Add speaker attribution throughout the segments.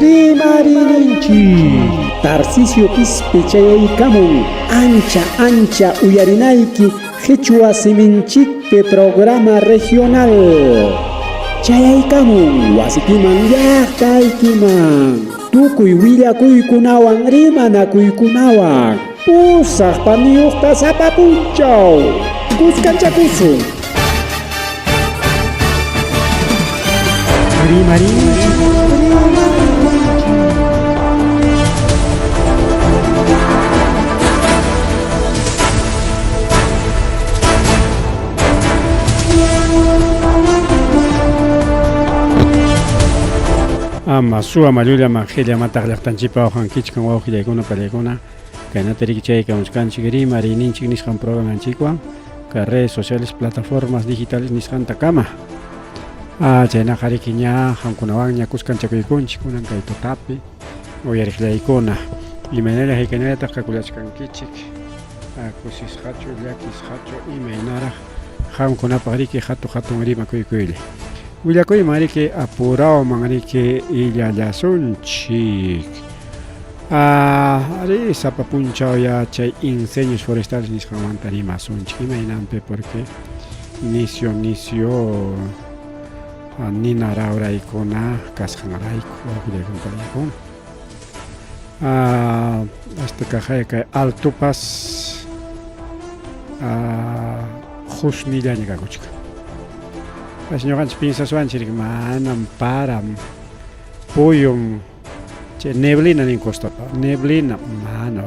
Speaker 1: Rimarinchi Tarcisio Pispechayaykamun ancha uyarinayki Quechua Siminchikpe programa regional Chayaykamun wasikiman llaqtaykiman tukuy willakuykunawan rimanakuykunawan pusaq paniyuqta sapapunchaw kuskanchakusun Rimarinchi Ama suwa malula mangelia mataqllaqtanchipa uhankichkan wawqillaykuna palaykuna kaynatari chaykamuskanchik Rimarininchik nisqan programanchikwan ka redes sociales plataformas digitales nisqanta kama chayna qariki ña qamkunawan ña kuskanchakuykunchik kunan kay tutapi uyariqllaykuna imaynalaq haykanallataq kakulachkankichik kusisqachu llakisqachu imaynaraq qamkunapaq riki hatun rimakuykuylla Willakuy mariki apurao mangriki illallasunchik ari sapapunchao ya chay incendios forestales nisqamanta rimasunchik imaynanpi porque inicio ninarauraykuna kasqanrayku wawqillaykuna hasta kajaya kay altupas husnillaña kakuchka ñuqanchik pinsasuanchik manam param puyum chay neblina nin costapa neblina mana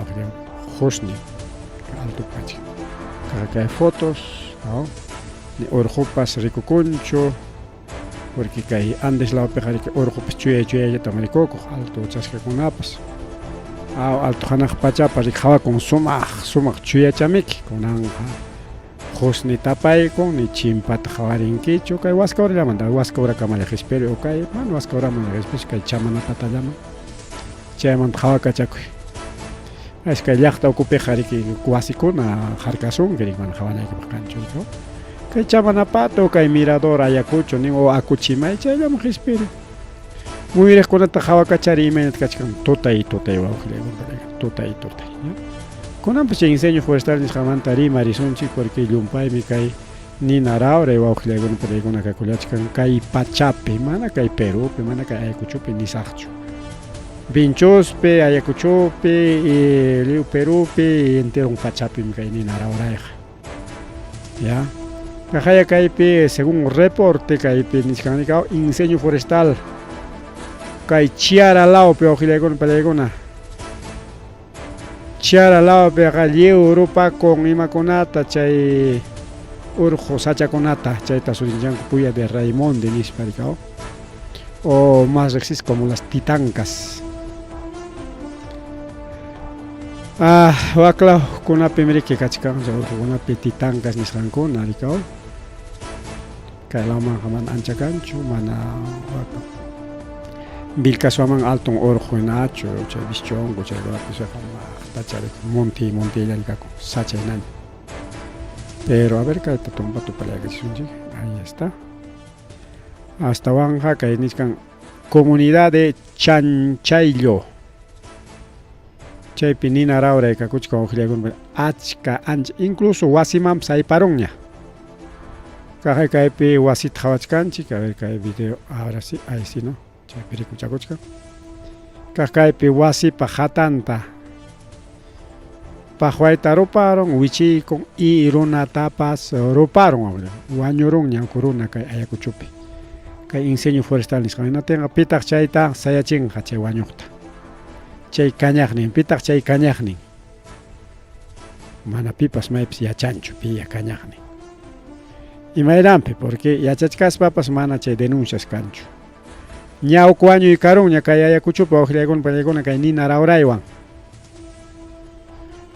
Speaker 1: husni altupanchik kay fotos ¿no? Ni urqupas rikukunchu porque kay Andes lawpiqa urqupas chuyayllata rikukuq altu chaskakunapas altu hanaq pachapa riqhawakun sumaq chuyachamiki kunanqa husni tapaykun ni chimpata qawarinkichu kay waskawrallaman waskawrakamalla qhispiri o kay mana waskawraman qhispish kay chamanapatallaman chaymanta qhawakachakuy kay llaqta ukupiqa riki wasikuna harkasunki rik mana qhawanaykipaq kanchu riko kay chamanapata o kay mirador ayakuchu nin o akuchimay chayllaman qhispiri muyuriqkunata qhawakachari imaynata kachkan tutay wawqillaykuna tutay kunanpas chay incendio forestal nisqamanta rimarisunchik porque llumpaymi kay ninaraura wawqillaykuna palaykuna kakulachkan kay pachapi mana kay Perupi mana kay Ayacuchupi nisaqchu Vinchuspi Ayacuchupi Río Perupi enterun pachapimi kay ninaraurayqa ya kajaya kaypi según reporte kaypi nisqanika incendio forestal kay Chiara lawpi wawqillaykuna palaykuna Chiara lawpi Europa con imakunata chay urqu sachakunata chayta surinchanku puya de Raimonde nispa rikao o más exis como las titancas waklaw kunapi mriki kachkan urqukunapi titancas nisqankuna rikao kay lawmanqa mana ancha kanchu mana Vilcasuaman altun urqu hinachu chay bischonku chaykunapi monti llankaku sachaynani pero a ver kayta tumpatu palayakachisунchik ahí está hasta wanja kay niskan comunidad de Chanchayllo chaypi ninarauraykakuchka wawqillaykuna achka ancha incluso wasimanpas ayparunña kajay kaypi wasita qhawachkanchik a ver kay video ahora sí ahí sí no chaypi rikuchakuchka kaypi wasipa hatanta Pajuayta ruparon, wichikun y runatapas ruparon wañurunña kuruna kay Ayacuchupi kay incendio forestal nisqan tenga pitaq chayta sayachinqa chay wañuqta chay kañaqnin pitaq chay kañaqnin mana pipas maypis yachanchu piya kañaqnin imayranpi porque yachachkaspapas mana chay denuncias kanchu ñawku wañuy karunña kay Ayacuchupi wawqillaykuna palaykuna kay ninarauraywan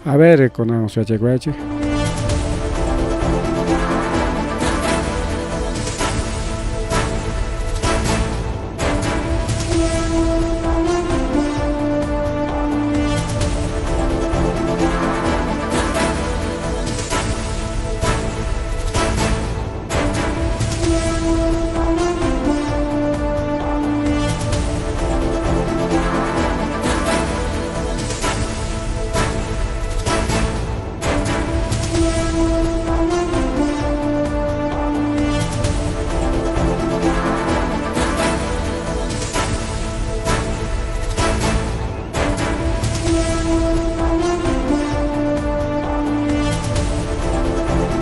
Speaker 1: A ver, con la Suachecuache.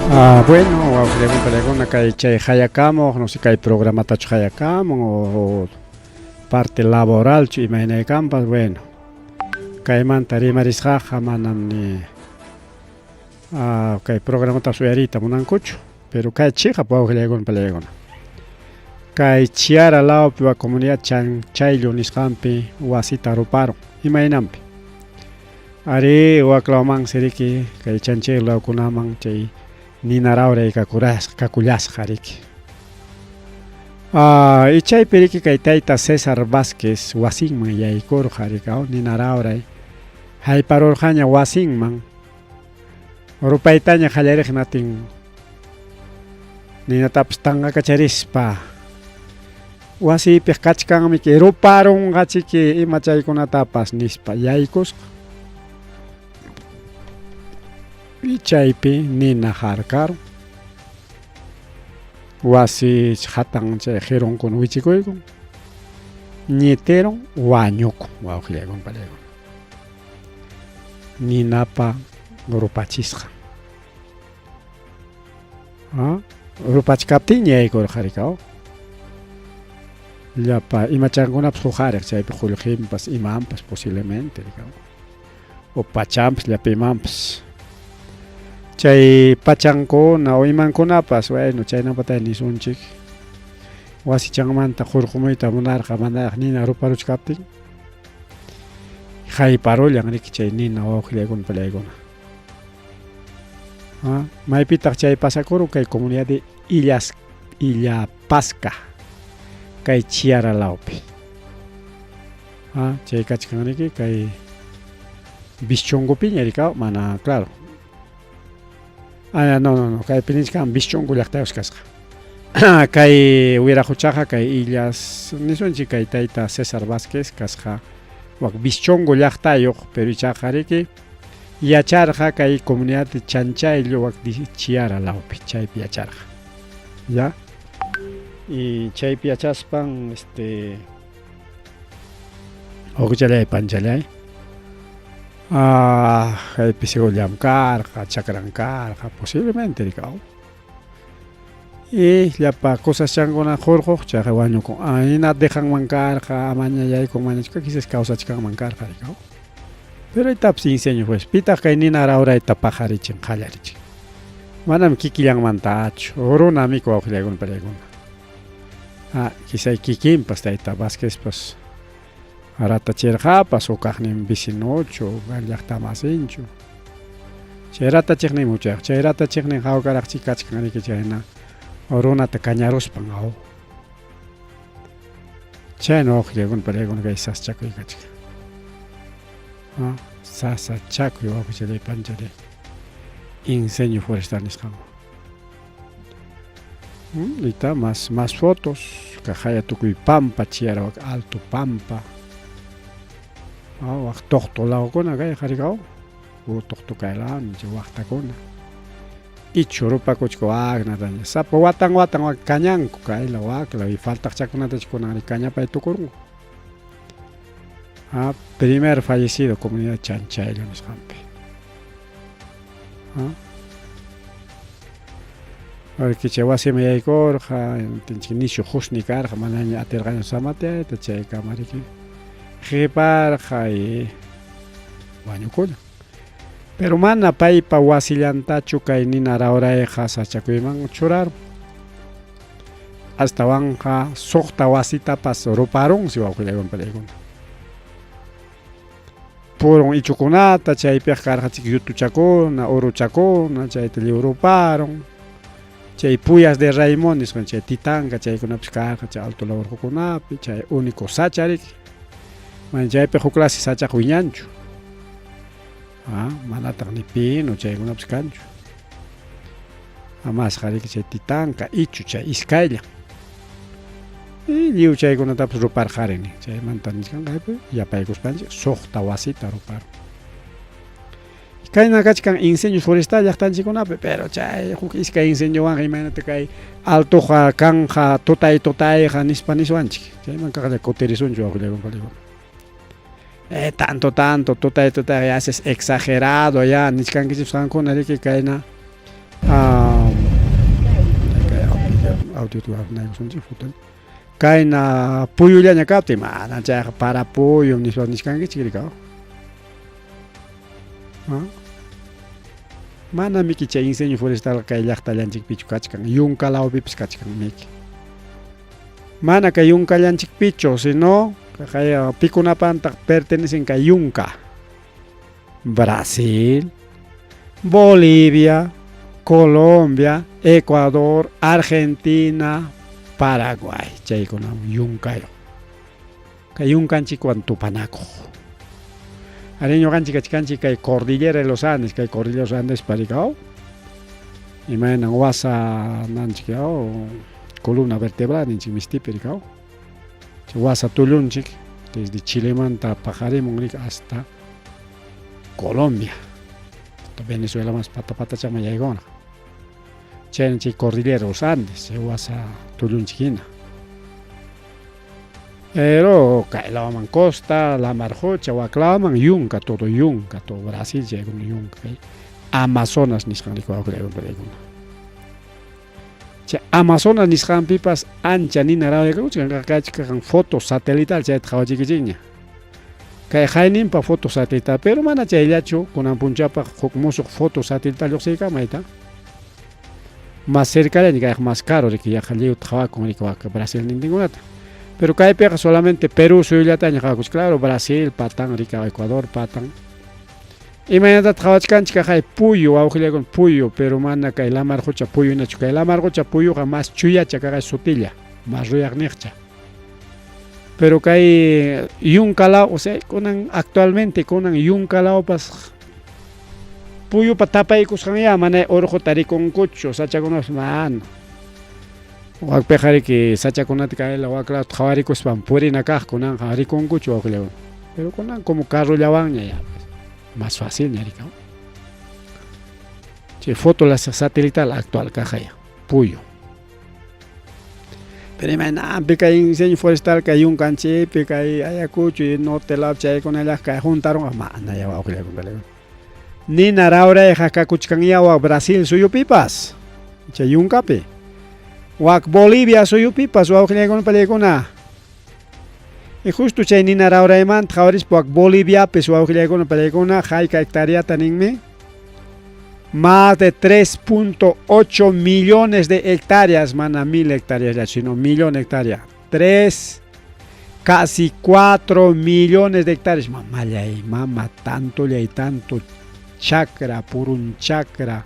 Speaker 1: Bueno, pregunta kay chay hayakamuq, no sé kay programatachu hayakamun o parte laboral chu imaynaykampas, bueno, kaymanta rimarisqaqa manam ni kay programata suyariyta munankuchu, pero kay chiqap wawqiykuna kay chiara lawpi wa comunidad chayllu nisqanpi wasita ruparun imaynanpi. Ari waklaman siriki kay chanchay lawkunaman chay ninarawray kakullasqa riki. Ichaypi riki kay tayta Cesar Vázquez wasinman yaykurqa rikaw ninarawray hayparurqaña wasinman rupaytaña qallariqnatin ninatapas tanqakacharispa wasipiq kachkanmiki ruparunqachiki ima chaykunatapas nispa yaykusqa chaypi nina harkarun wasi hatan chay qhirunkuna wichikuykun ñitirun wañukun wawqillaykuna palaykuna ninapa rupachisqa rupachikaptin yaykurqa rikaw llapa imachankunapas hukariq chaypi qullqinpas imanpas posiblemente rikaw o pachanpas llapa imanpas chay pachankuna o imankunapas bueno chaynapatay nisunchik wasichanmanta qurqumuyta munarqa manaraq nina ruparuchkaptin hayparullan riki chay nina wawqillaykuna palaykuna maypitaq chay pasakurun kay comunidad de Illapasqa kay Chiara lawpi chay kachkan riki kay Vischungupiña rikaw mana claro no kay piniskan Vischungu llaqtayuq kasqa kay wiraquchaqa kay Illas nisunchik kay tayta Cesar Vázquez kasqa wak Vischungu llaqtayuq pero ichaqa riki yacharqa kay comunidad de Chanchayllu wak Chiara lawpi chaypi yacharqa ya y chaypi yachaspan uqchalay panchalay kaypi sigullam karqa chakran karqa posiblemente rikaw y llapa cosaschankuna qurquq chaqa wañukun hina dejanman karqa amaña yaykunman quizás kawsachkanman karqa rikaw pero itapas inseño pues pitaq kay nina rawrayta pajarichin qallarichin manam kikillanmantachu runa amigo wawqillaykuna palaykuna quizás kikinpas tayta Vázquezpas ratachirqapas o kaqnin vecinochu llaqtamasinchu chay ratachiqnin muchayaq chay ratachiqnin hawkaraqchik kachkan riki chayna runata kañaruspan chayna wawqillaykuna palaykuna kay saschakuykachiq sasachakuy wawqichalay panchalay incendio forestal nisqaman ita más fotos kajaya tukuy pampa Chiara wak alto pampa wak toqto lawkuna kay qarikaw toqto kaylawan chay waqtakuna ichu rupakuchka waknataña sapa watan wak kañanku kayla wakla y faltaq chakunatachu kunan kañapay tukurunku primer fallecido comunidad Chanchayllu nisqanpi chay wasiman yaykurqa tinchik nishu husni karqa manaña atirqaña samatayta chaykama riki qiparqa y wañukullan pero mana paypa wasillantachu kay nina rawrayqa sachakuyman churarun astawanqa suqta wasitapas ruparunsi wawqillaykuna palaykuna purun ichukunata chaypiq karqachik yutuchakuna uruchakuna chayta liwruparun chay puyas de Raymond nisqan chay titanka chaykunapish karqa chay alto lawarqukunapi chay único sacha riki mana chaypi huk clase sachaq wiñanchu manataq ni pino chaykunapish kanchu amasqa riki chay titanka ichu chay iskayllan y lliw chaykunatapish ruparqarini chaymanta nisqanqaypi yapaykuspanchik suqta wasita ruparun kayna kachkan incendio forestal llaqtanchikunapi pero chay huk iskay incendiowanqa imaynata kay altuqa kanja tutayqa niswanchik chaymanqa kutirisunchu wawqillaykuna palaykuna tanto tutay ya haces exagerado ya nisqankichik qankuna riki kayna audio tu naykusunchik foto kayna puyullaña kaptin mana chayqa para puyum nishkankichik rikaw mana miki chay incendio forestal kay llaqtallanchikpichu kachkan yunkalawpipis kachkan miki mana kay yunkallanchikpichu sino kay pikunapantaq pertenecen kay yunka Brasil, Bolivia, Colombia, Ecuador, Argentina, Paraguay. Chaykuna yunkayo. Kay yunkanchikwan tupanako. Areño kanchik kay Cordillera de los Andes, kay Cordillera de los Andes parikaw. Imayna wasa nanchikaw columna vertebral ninchik mistipirikaw. Wasa tulunchik desde Chilemanta pajarimon hasta Colombia. Venezuela más pata chama yaygona. Chenchi Cordillera los Andes, wasa tulunchikina. Pero kailaman costa, la marjocha, waklaman yunka, todo Brasil llegó yunka. Amazonas nisqanrikuwa pregunta. Amazonas nisqan pipas ancha nina raw foto satelital chay tqawachikichikña. Kay hayninpa foto satelital pero mana chayllachu kunan punchapa musuq foto satelital lluqsiykamayta. Más cercallaña kay más caro riki yaqalliw tqawakun rikuwaka Brasil nintinkunata. Pero kaypiqa solamente Perú suyullataña qhawakuch claro Brasil patan rika Ecuador patan. Imaynata tqawachkanchik kay puyu wawqillaykun puyu pero mana kay la marjocha puyu nachu kay la marjocha puyuqa más chuyacha kay sutilla más ruyaqniqcha. Pero kay yunkalaw o sea kunan actualmente kunan yunkalawpas puyupa tapaykusqanya mana urqu tarikunkuchu sachakunapas mana. Wakpiqa que sachakunata kayla wakla qhawarikuspan purina kaq kunan rikunkuchu wawqillaykun. Pero kunan como carrullawanña ya. Más fácil ñarika. Che foto la satelital actual kajaya, puyo. Pero imagina, pica incendio forestal que hay un canche, pica ayacucho y no te la chay con ellas que juntaron a mana ya va a ni naraura de jacacuchcan ya wa Brasil suyo pipas. Che un cape. Wak Bolivia suyo pipas wa con pelecona. Y justo chay ni naraura man tjawaris pak Bolivia pesua con pelecona jaika hectárea taninme. Más de 3.8 millones de hectáreas, mana 1000 hectáreas ya, sino millón de hectáreas. Casi 4 millones de hectáreas. Mamá, tanto le hay tanto chakra, por un chakra.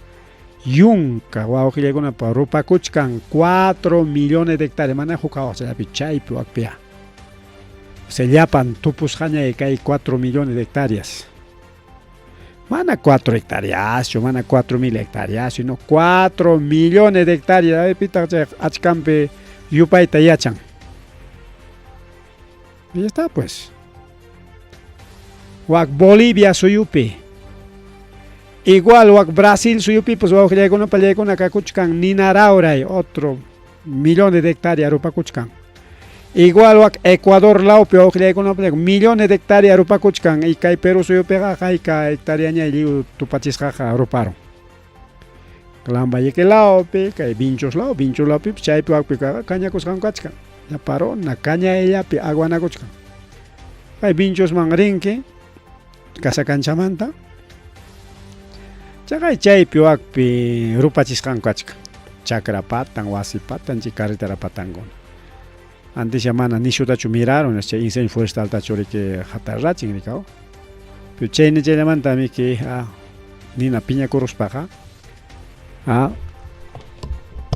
Speaker 1: Yunka, wow, que llega una rupa kuchkan 4 millones de hectáreas. Mana jukao, se la pichay, puakpia. Se llapan tupus jaña y hay 4 millones de hectáreas. Mana 4 hectáreas, mana 4.000 hectáreas, sino 4 millones de hectáreas. Pita achkampe yupaita yachan. Y ya está pues. Wak Bolivia suyupi. Igual wak Brasil suyupi, pues wak llegó para llegar acá kuchkan ninarauray, otro millones de hectáreas rupa kuchkan. Igual wak Ecuador laupe wak llegó millones de hectáreas rupa kuchkan y kai Perú suyupi ka hectárea ña liu tupachisqa ruparo. Klamba yeke laupe, kai binchos laupe, chaypi wak pika caña kuskan kachkan. Ya paró na caña ella pi agua na kuchkan. Kai binchos man rinki, casa canchamanta. Chakay chaypi wak pi rupachisqan kachkan. Chakra patan, wasi patan, chi carretera patangon. Antes semana ni shutachu miraron este incendio forestal tachori que hatarrachin rikao. Pero chayne chaymanta mi que nina piña kuruspaqa.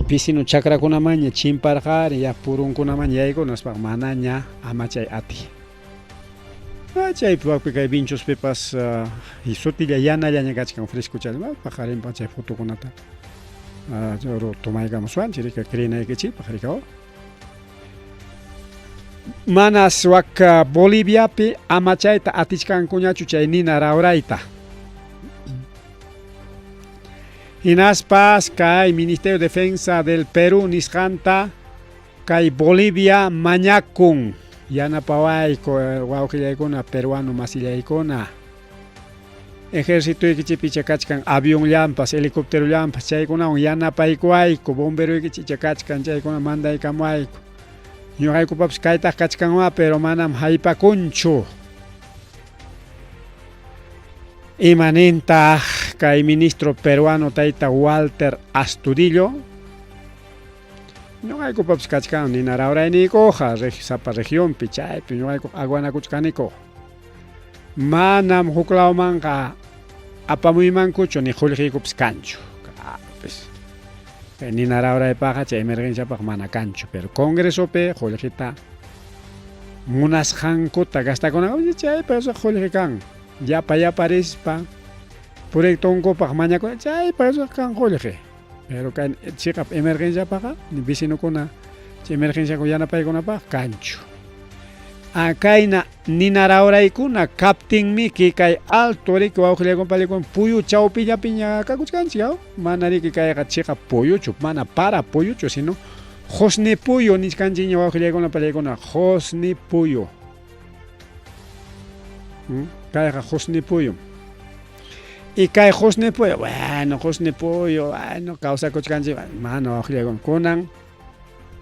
Speaker 1: Pisino chakra kuna maña chimparjar ya purun kuna maña yaigo naspa manaña amachay ati. Chay puakpi kay binchos pepas y sotilla yana llaña gachkan fresco chalma pajarin pachay foto kunata. Joro tomaygamos suanchiri que crina que chi pajarikao. Manas wak Bolivia pi amachayta atichkan kuñachu chay nina raurayta. Hinaspas kay Ministerio de Defensa del Perú nisqanta kay Bolivia mañakun yanapaway wawqillaykuna peruano masillaykuna. ejército ikichipicha kachkan avión llampas, helicóptero llampas, chaykunawan yanapaykuayku, bombero ikichicha kachkan chaykuna mandaykamuayku. Ñuqaykupapas kaytaq kachkanwa, pero manam haypakunchu. Imanintaq kay ministro peruano tayta Walter Astudillo, ñuqaykupapas kachkan ninarauraynikuqa sapa regionpi chaypi ñuqayku aguanakuchkanikuq. Manam huklawmanqa apamuymankuchu ni qullqiykupas kanchu. Pues, ninarauraypaqa chay emergenciapaq mana kanchu, pero congresopi qullqita munasqankuta gastakunaqa chaypa qullqi kan. Yapa rispa proyecto unkupaq mañakuna chaypa kan qullqi. Pero kan chiqap emergenciapaq ni vecinokuna chay emergenciaku yanapaykunapaq kanchu. Kayna ninarauraykuna kaptinmi kay alto riki wawqillaykunpallikuna puyu chawpillapiña kakuchkanchik, mana riki kayqa chiqa puyuchu, mana para puyuchu, sino hosni puyu niskanchikña wawqillaykunapallikuna, hosni puyu. Kayqa hosni puyu. Y kay hosni puyu, bueno, hosni puyu, bueno, kawsakuchkanchik, mana wawqillaykuna kunan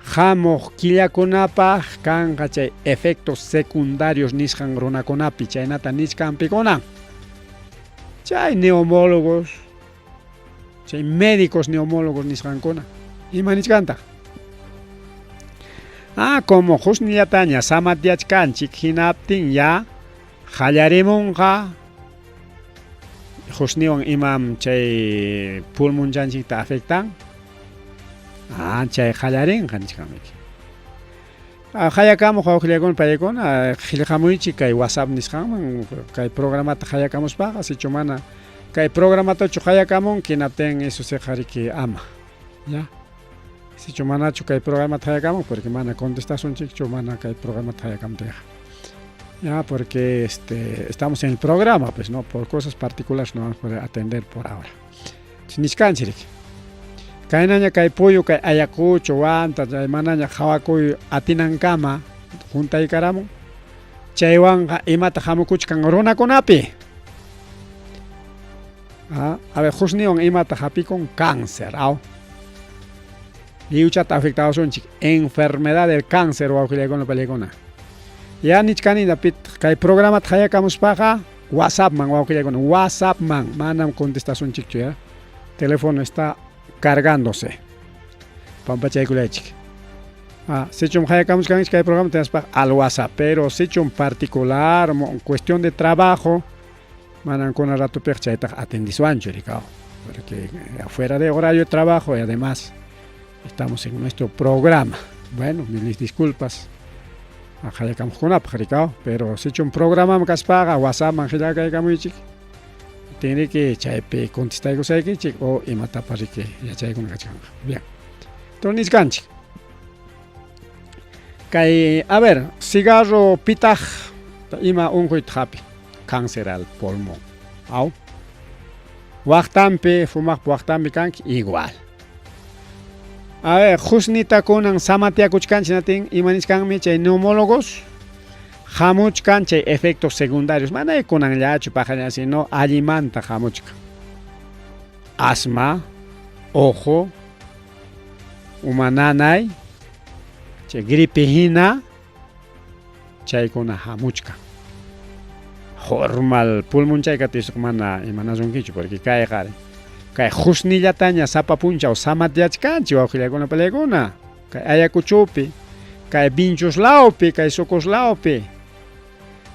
Speaker 1: hamuq killakunapaq kanqa chay efectos secundarios nisqan runakunapi chaynata nisqanpikuna. Chay neumólogos, chay médicos neumólogos nisqankuna. Ima nisqantaq? Como husnillataña samatiachkanchik hinaptin ya qallarimunqa husniwan imam chay pulmonchanchikta afectan. Chay qallarinqa nisqanmiki. Qayakamuq wawqillaykuna paykuna qillqamuychik kay WhatsApp nisqanman, kay programata qayakamuspaqa sichu mana kay programatachu qayakamunki hinaptin eso seqariki ama, ya. Sichu manachu kay programata qayakamun porque mana contestasunchikchu mana kay programata qayakamtiqa. Ya, porque estamos en el programa, pues no, por cosas particulares no vamos a poder atender por ahora. Nisqanchik. Kaynaña kay puyu kay ayakuchu wanta manaña hawakuy atinankama juntaykaramun chaywanqa imata hamukuchkan runakunapi. A ver, husniwan imata hapikun cáncer, liuchata afectadosunchik enfermedad del cáncer wawqillaykuna pallaykuna. Ya nichkaninapit kay programata qayakamuspaqa WhatsAppman wawqillaykuna, WhatsAppman manam contestasunchikchu, ya. Teléfono está cargándose. Pampachaykulaychik. Sichum hayakamuskanchik kay programa tenaspa al WhatsApp, pero sichum particular, cuestión de trabajo, manan kuna ratupik chaytaq atendisuanchu rikao. Porque afuera de horario de trabajo y además estamos en nuestro programa. Bueno, miles disculpas. Hayakamuskunapaq rikao, pero sichum programa kaspaqa WhatsApp man hilakaykamuychik. Tiene que chaype contestaykusaykichik o imatapas riki yachaykuna kachkanqa. Bien. Entonces nisqanchik. Kay, a ver, cigarro pitaq ima unquyta hapi, cáncer al pulmón. Waqtanpi fumaqpa waqtanpi kanki igual. A ver, husnitakunan samatiakuchkanchik natin ima nisqanmi chay neumólogos hamuchkan chay efectos secundarios manaykunanllachu pajaña, sino allimanta hamuchkan. Asma, ojo, umananay, chay gripihina, chaykuna hamuchkan. Hormal pulmonchayka tisuk mana imanasunkichu, porque kay husnillataña sapa punchaw samatiachkanchik wawqillaykuna pallaykuna, kay ayakuchupi, kay vinchuslawpi, kay suquslawpi,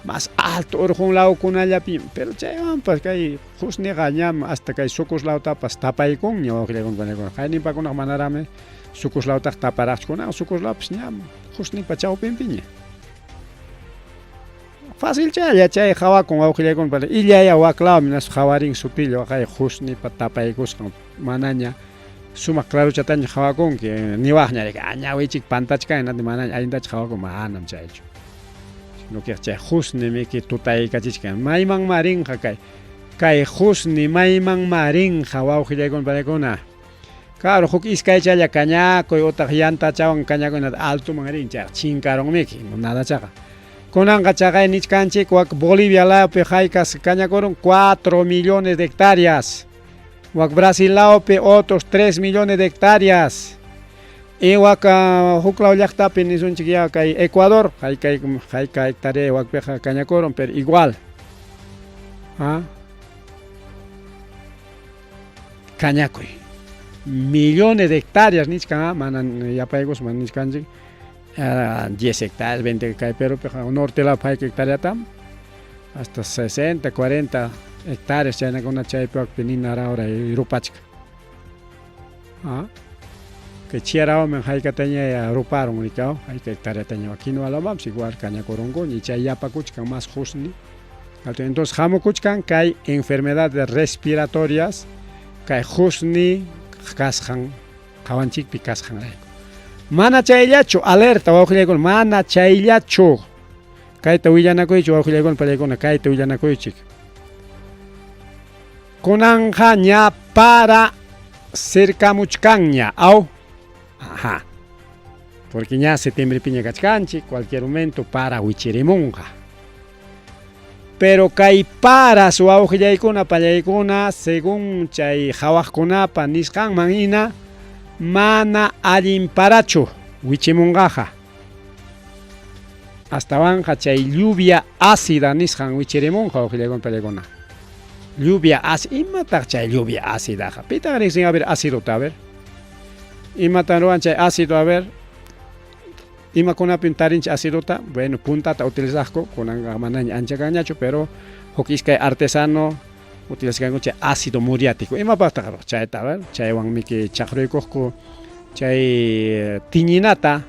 Speaker 1: más alto urqunlawkunallapi, pero chaywanpas kay husniqa ñam hasta kay suquslawtapas tapaykunña wawqillaykuna pallaykuna. Qayninpakunaqa manarami suquslawtaq taparaqchikunaqa, suquslawpas ñam husnipa chawpinpiña. Fácil chay hawakun wawqillaykuna pallaykuna. Illaya waklawmi nas hawarin sutillo kay husnipa tapaykusqa manaña sumaq claruchataña hawakunki niwaqña rika ñawichik pantachkayna manaña allintachik hawakun manam chaychu. No que chay husni miki tutaykachishkan mayman marinqa kay husni mayman marinqa wawqillaykuna pallaykuna. Claro, huk iskaychalla kañakuy utaq yantachawan kañakuyna altuman rin chay chinkarunmiki nada chaqa. Kunanga chaqay nichkanchik wak Bolivia laopi haykas kañakurun 4 millones de hectáreas. Wak Brasil laopi otros 3 millones de hectáreas. Y wak huklaw llaqtapi nisunchik ya kay Ecuador hayka hectárea wakpiqa kañakurun pero igual. Kañakuy. Millones de hectáreas nichkan manan yapaykus man nichkanchik 10 hectáreas, 20 hectáreas, pero norte la hay hectárea tam hasta 60, 40 hectáreas chayna kuna chaypi pinina ahora rupachka. Que chiara men hayka teña ruparon rikao, hay hectárea teña aquí no alabam igual caña corongo ni chay yapa kuchkan más jusni. Entonces jamo kuchkan que hay enfermedades respiratorias que jusni kasjan kawanchik pi kasjan. Mana chayllachu alerta wawqillaykuna mana chayllachu kayta willanakuychik wawqillaykuna pallaykuna kayta willanakuychik kunanja ña para cercamuchkanña porque ña septiembre piña kachkanchik cualquier momento para wichirimunqa pero kay paras wawqillaykuna pallaykuna según chay hawaqkunapa nisqanman hina mana allimparachu wichimungaja hasta vanja chay lluvia ácida nisqan wichirimunqa wawqillaykuna pallaykuna lluvia ácida imataq chay lluvia ácida pita riqsin a ver ácido a ver imatan ruan chay ácido a ver imakunapin tarinch acidota bueno puntata utilizaqku kunanga manaña ancha kañachu pero hukisqay artesano utilizan chay ácido muriático imapaqtaq chayta a ver chaywan miki chaqruykuqku chay tiñinata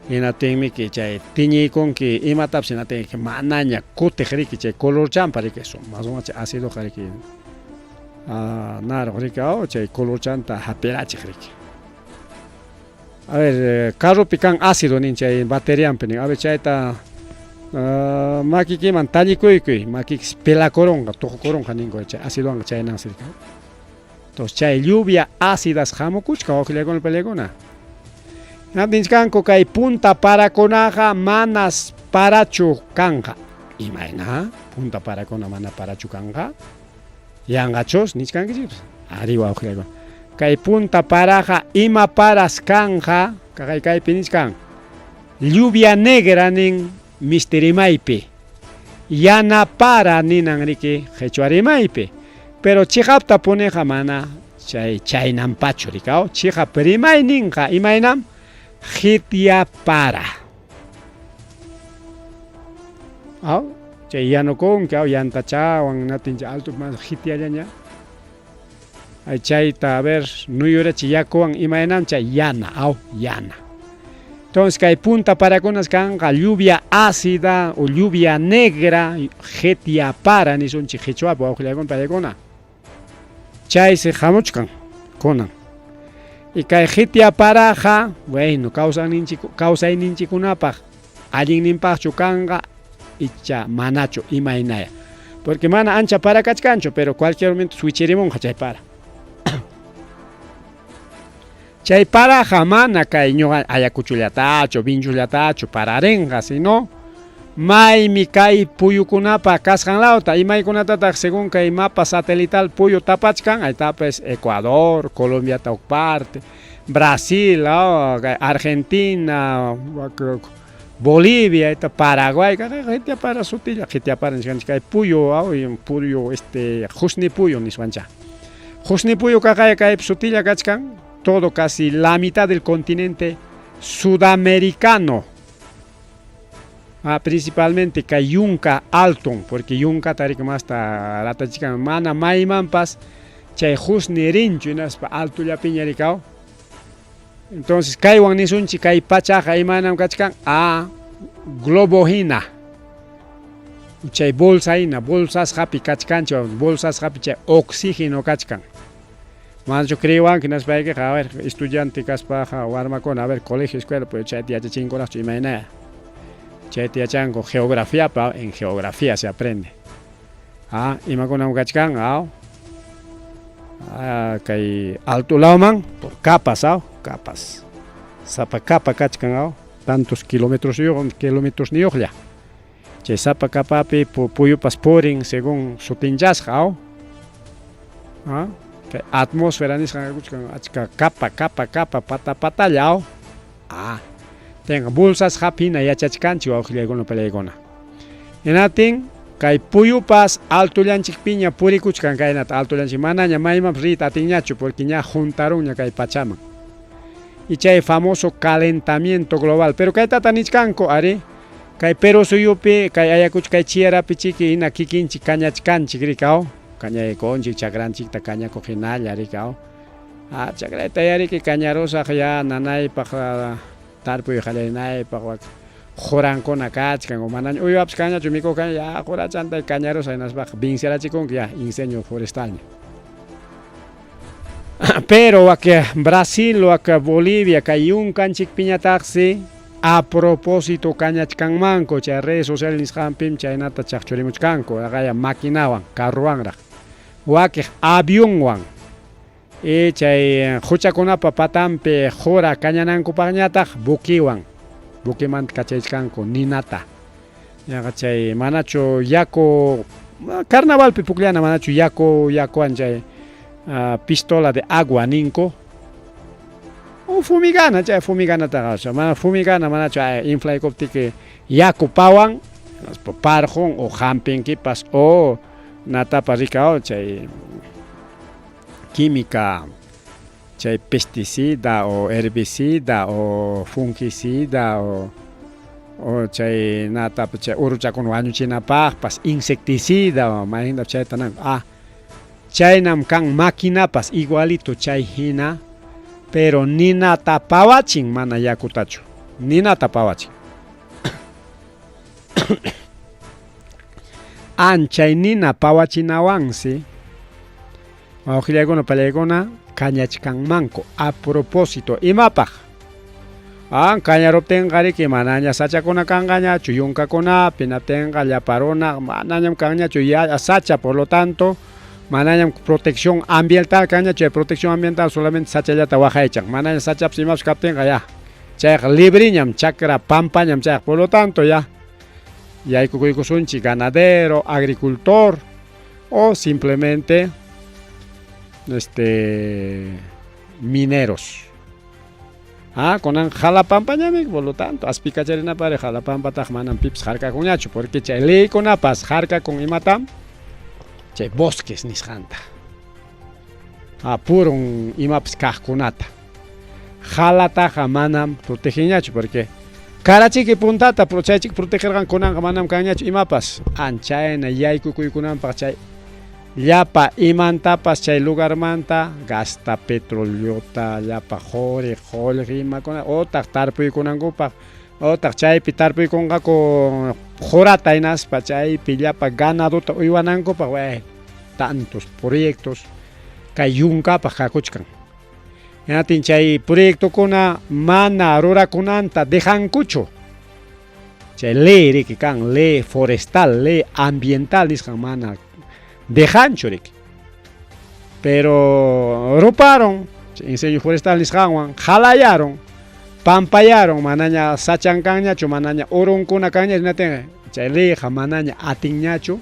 Speaker 1: hinatin miki chay tiñiykunki imatapis hinatin manaña kutiq riki chay colorchanpa riki más o menos chay ácido riki naruq riki chay colorchanta hapirachiq riki a ver carropi kan ácido nin chay baterianpi nin a ver chayta makikiman tallikuykuy makikis pelakoronqa tuqukoronqa ninkuy chay acidowan chaynansirka entonces chay lluvia ácidas hamukuchka wawqillaykuna pallaykuna ninchkanku kay punta parakunaqa manas parachu kanqa imayna punta parakuna mana parachu kanqa yanqachus nichkankichik ari wawqillaykuna kay punta paraqa ima paras kanqa kaypi nichkan lluvia negra nin Misterimaypi yana para ninan riki qhichwarimaypi pero chiqapta puneqa mana chaynampachu rikao chiqa primay ninqa imaynam qhitya para chay yanukunki yantachawan natincha alto más qhityallaña chayta a ver nuyurachi yakuwan imaynam chay yana yana. Entonces, que hay punta para con kanqa lluvia ácida o lluvia negra, getia para ni son chichichua, wawqillaykuna pallaykuna. Chay se hamuchkan kunan. Y kay getia paraja, bueno, kawsayninchikunapaq allinninpaqchu kanqa icha manachu imaynaya. Porque mana ancha para kachkanchu, pero cualquier momento switchirimunqa chay para. Chay para jamana kay ñuqa ayakuchullatachu vinchullatachu pararenqa sino maymi kay puyukunapa kasqanlawta imaykunatataq según kay mapa satelital puyu tapachkan aytapis Ecuador, Colombia tawk parte, Brasil, Argentina, Bolivia, Paraguay, gente para sutilla, gente para kay puyu puyu husni puyu niswancha. Husni puyu kay sutilla kachkan todo casi la mitad del continente sudamericano, principalmente kay yunka alton, porque yunka tarik hasta ratachikan mana maymanpas chay husni rinchu naspa alto llapiña rikao. Entonces kaywan nisunchi kay pachaqa imanam kachkan globohina chay bolsahina bolsas hapi kachkanchu bolsas hapi chay oxígeno kachkan. Yo creo que nos va a ver estudiante caspaja o armacona a ver colegio escuela pues chatia chingonas imaina chatia chango geografía en geografía se aprende imagona un kachkan kay alto lauman por capas capas sapa capa kachkan tantos kilómetros niyoqlla. Chay sapa kapapi puyupas purin según sutinchasqa, kay atmósfera nisqa achka capa patalla, tenga bolsas hapina yachachkanchik wawqillaykuna palaykuna. Hinatin kay puyupas altullanchikpiña purikuchkan kaynata altullanchik manaña maymanpas riyta atinñachu porque ña juntarunña kay pachaman. Y chay famoso calentamiento global, pero kaytata nichkanku ari kay Perú suyupi kay ayakuchka kay chiyarapi chiki hina kikinchik kañachkanchik rikaw kañaykunchik chakranchikta kañakuq hinalla rikaw chakrayta yariki kañarusaq ya nanaypaq tarpuy qallarynaypaq jurankuna kachkan o manaña uywapas kañachu mikuq kaña ya jurachantay kañarusaq hinaspaqa vinciarachikunki ya incendio forestal. Pero waka Brasil waka Bolivia kay yunkanchikpiñataqsi a propósito kañachkanmanku chay redes sociales nisqanpim chaynata chaqchurimuchkanku qaya maquinawan carruwanraq wakiq avionwan chay huchakunapa patanpi jura kañanankupaqñataq buquimanta kachaychkanku ninata yaqa chay manachu yaku carnavalpi pukllana manachu yakuwan chay pistola de agua ninku o fumigana chay fumiganataqa mana fumigana manachu inflaykuptiki yaku pawan parqun o hampinkipas o natapas rikaw chay química chay pesticida o herbicida o fungicida o chay natapas chay uruchakuna wañuchinapaqpas insecticida o mayhinta chaytanan chaynam kan maquinapas igualito chay hina pero ninata pawachin mana yakutachu ninata pawachin chay nina pawachinawansi wawqillaykuna pallaykuna kañachkanmanku a propósito imapaq kañaruptinqa riki manaña sachakuna kanqañachu yunkakunapi naptinqa llaparuna manañam kanñachu sacha por lo tanto manañam protección ambiental kanñachu protección ambiental solamente sachallata waqaychan manaña sachapas imapas kaptinqa ya chayqa libriñam chakra pampañam chayqa por lo tanto ya yaykukuykusunchik ganadero agricultor o simplemente mineros kunan jalapampañami por lo tanto aspikacharinapari jalapampataq manam pipas harkakunñachu porque chay leykunapas harkakun imatam chay bosques nisqanta purun imapas kaqkunata jalataqa manam protegiñachu porque karachiki puntata chaychik protegerqan kunanqa manam kanñachu imapas chayna yaykukuykunanpaq chay llapa imantapas chay lugarmanta gasta petroleota llapa qhuriq imakuna otaq tarpuykunankupaq otaq chaypi tarpuykunqaku qurata hinaspa chaypi llapa ganadota uywanankupaq tantos proyectos kay yunkapaq kakuchkan hinatin chay proyectokuna mana rurakunanta dejankuchu chay ley riki kan ley forestal ley ambiental nisqan mana dejanchu riki pero ruparon incendio forestal nisqanwan halayaron pampayaron manaña sachankanñachu manaña urunkuna kanñachu hinatin chay leyqa manaña atinñachu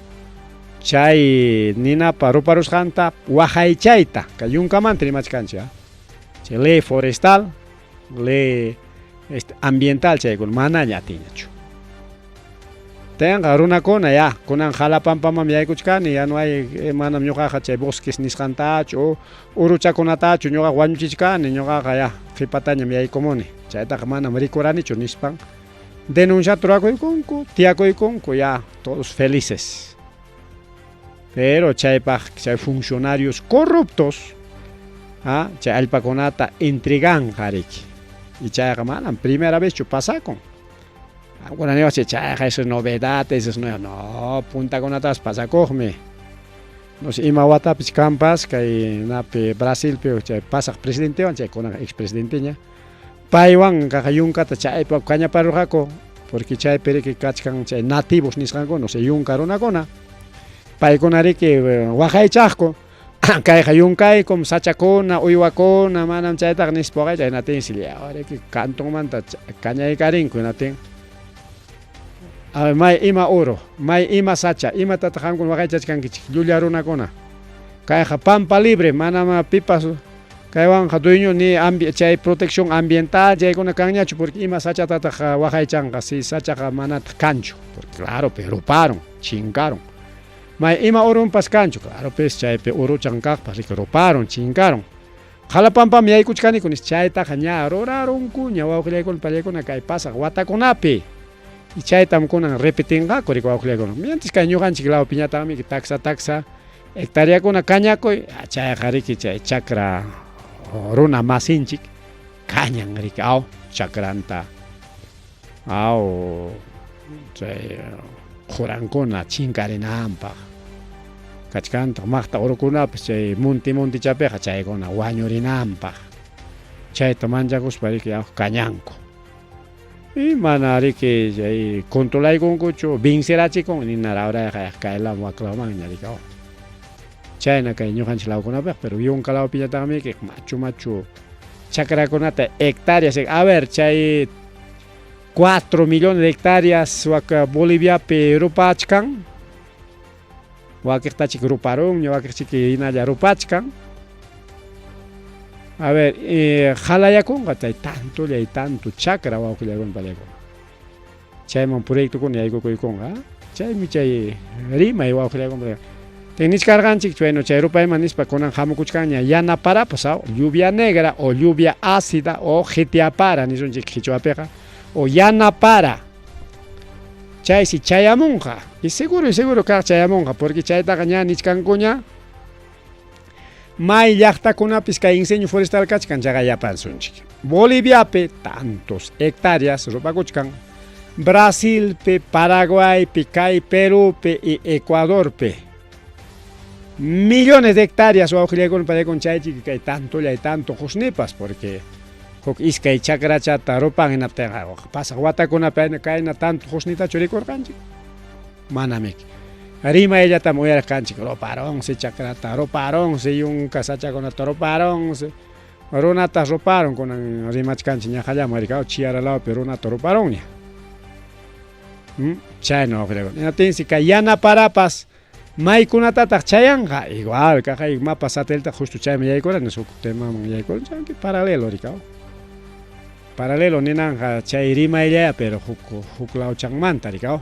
Speaker 1: chay ninapa ruparusqanta waqaychayta kay yunkamanta rimachkanchik chay ley forestal ley ambiental chaykuna manaña atinñachu tenga runakuna ya kunan jalapampaman yaykuchkani ya no hay manam ñuqaqa chay bosques nisqantachu o uruchakunatachu ñuqa wañuchichkani ñuqaqa ya qhipatañam yaykumuni chaytaqa manam rikuranichu nispan denunciata rurakuykunku tiyakuykunku ya todos felices pero chaypaq chay funcionarios corruptos chay allpakunata intriganqa riki y chayqa manam primera vez pasakun alguna chayqa eso es novedad eso es nuevo no puntakunatas pasakuqmi no sé ima watapis kampas kay napi Brasilpi chay pasaq presidentewan chay kunan expresidenteña paywan kaqa yunkata chaypa kañaparurqaku porque chaypi riki kachkan chay nativos nisqankuna no sé yunka runakuna paykuna riki waqaychaqku kay hayunkay como sachakuna uywakuna manam chayta nispoqa chaynatin silla ahora que cantonmanta kañaykarinko natin may ima oro may ima sacha imatata qamkuna waqaychachkankichik llulla runakuna kayqa pampa libre manama pipas kaywanqa dueño ni chay protección ambiental chaykuna kanñachu porque ima sachatata waqaychanqa si sachaqa manata kanchu porque claro pe ruparon chinkaron may ima urunpas kanchu claro pues chaypi uruchan kaqpas ruparon chinkaron qhalapampam yaykuchkaniku nis chaytaqa ña rurarunku ña wawqillaykuna pallaykuna kay pasaq watakunapi y chaytam kunan repetinqaku riku wawqillaykuna mientras kay ñuqanchik lawpi ñataqmi taxa hectareakuna kañakuy chayqa riki chay chakra runa masinchik kañan riki aw chakranta aw chay qurankuna chinkarinanpaq kachkanta maqta urukunapas chay munti chapiqa chaykuna wañurinanpaq chayta manchakuspa riki aw kañanku y mana riki chay controlaykunkuchu vincerachikun ninara awrayqa kaylawan waklamanña riki aw chayna kay ñuqanchik lawkunapiq pero yunka lawpi ñataqmi machu chakrakunata hectáreas a ver chay 4 millones de hectáreas waka Boliviapi rupachkan wakiqtachik ruparon wakiqchik hinalla rupachkan a ver halayakunqa chay tanto chakra wawqillaykuna pallaykuna chayman proyectokuna yaykukuykunqa chaymi chay rimay wawqillaykuna Niskarganchik bueno chay rupayman nispa kunan hamukuchkanña yanaparapas lluvia negra o lluvia ácida o jetiapara nisunchik qichwapiqa o yanapara chaysi chayamunqa y seguro kaq chayamunqa porque chaytaqa ña niskankuña may llaqtakunapis kay incendio forestal kachkan chaqa yapansunchik Boliviapi tantos hectáreas rupakuchkan Brasilpi Paraguaypi kay Perúpi y Ecuadorpi millones de hectáreas wawqillaykuna pallaykuna chaychik kay tanto husnipas porque huk iskay chakrachata rupan hinaptinqa pasaq watakunapi kayna tanto husnitachu rikurqanchik manamiki rimayllatam uyarqanchik ruparonsi chakrata ruparonsi yunka sachakunata ruparonsi runata ruparon kunan rimachkanchik ña hallaman rikaw chiyaralawpi runata ruparonña chayna wawqillaykuna ñatinsi kay yanaparapas maykunatataq chayanqa igual kaqay mapa satélite justo chayman yaykurani suk temaman yaykurani chayki paralelo rikaw paralelo ninanqa chay rimaylla pero huk lawchanmanta rikaw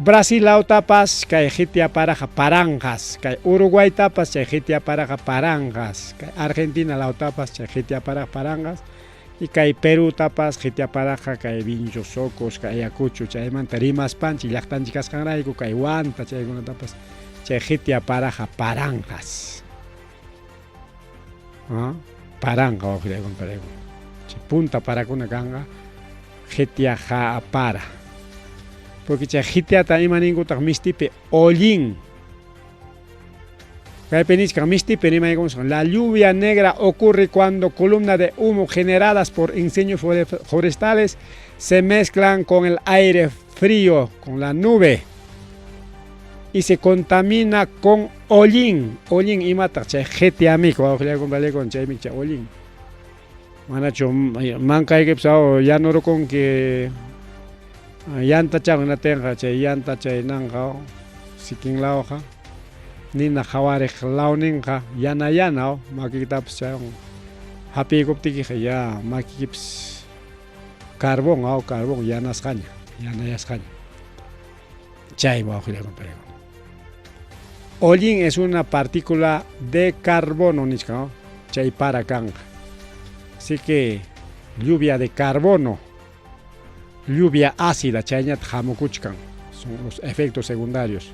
Speaker 1: Brasil lawtapas kay qhitiaparaqa paranqas kay Uruguaytapas chay qhitiaparaqa paranqas kay Argentina lawtapas chay qhitiaparaqa paranqas y kay Perú tapas qhitiaparaqa kay Vincho Socos kay Ayacucho chaymanta rimaspanchik llaqtanchik kasqanrayku kay Wanta chaykunatapas chay qhitiaparaqa paranqas paranqa wawqillaykuna paraykuna chay punta parakuna kanqa qhitiapara porque chay qhitiata ima ninkutaq mistipi ollin la lluvia negra ocurre cuando columnas de humo generadas por incendios forestales se mezclan con el aire frío, con la nube, y se contamina con hollín. Hollín imata chay qhetiamik wawqillaykuna chaymi chay hollín. Manachu mankaykipis yanurukunki llanta chawnatinqa chay llanta chaynanqa sikinlawqa nina qhawariq lawninqa yana makikitapas chay hapikuptikiqa ya makikipis carbón yanayasqaña chay wawqillaykuna paraykuna hollín es una partícula de carbono nisqa chay para kanqa así que lluvia de carbono lluvia ácida chayñata hamukuchkan son los efectos secundarios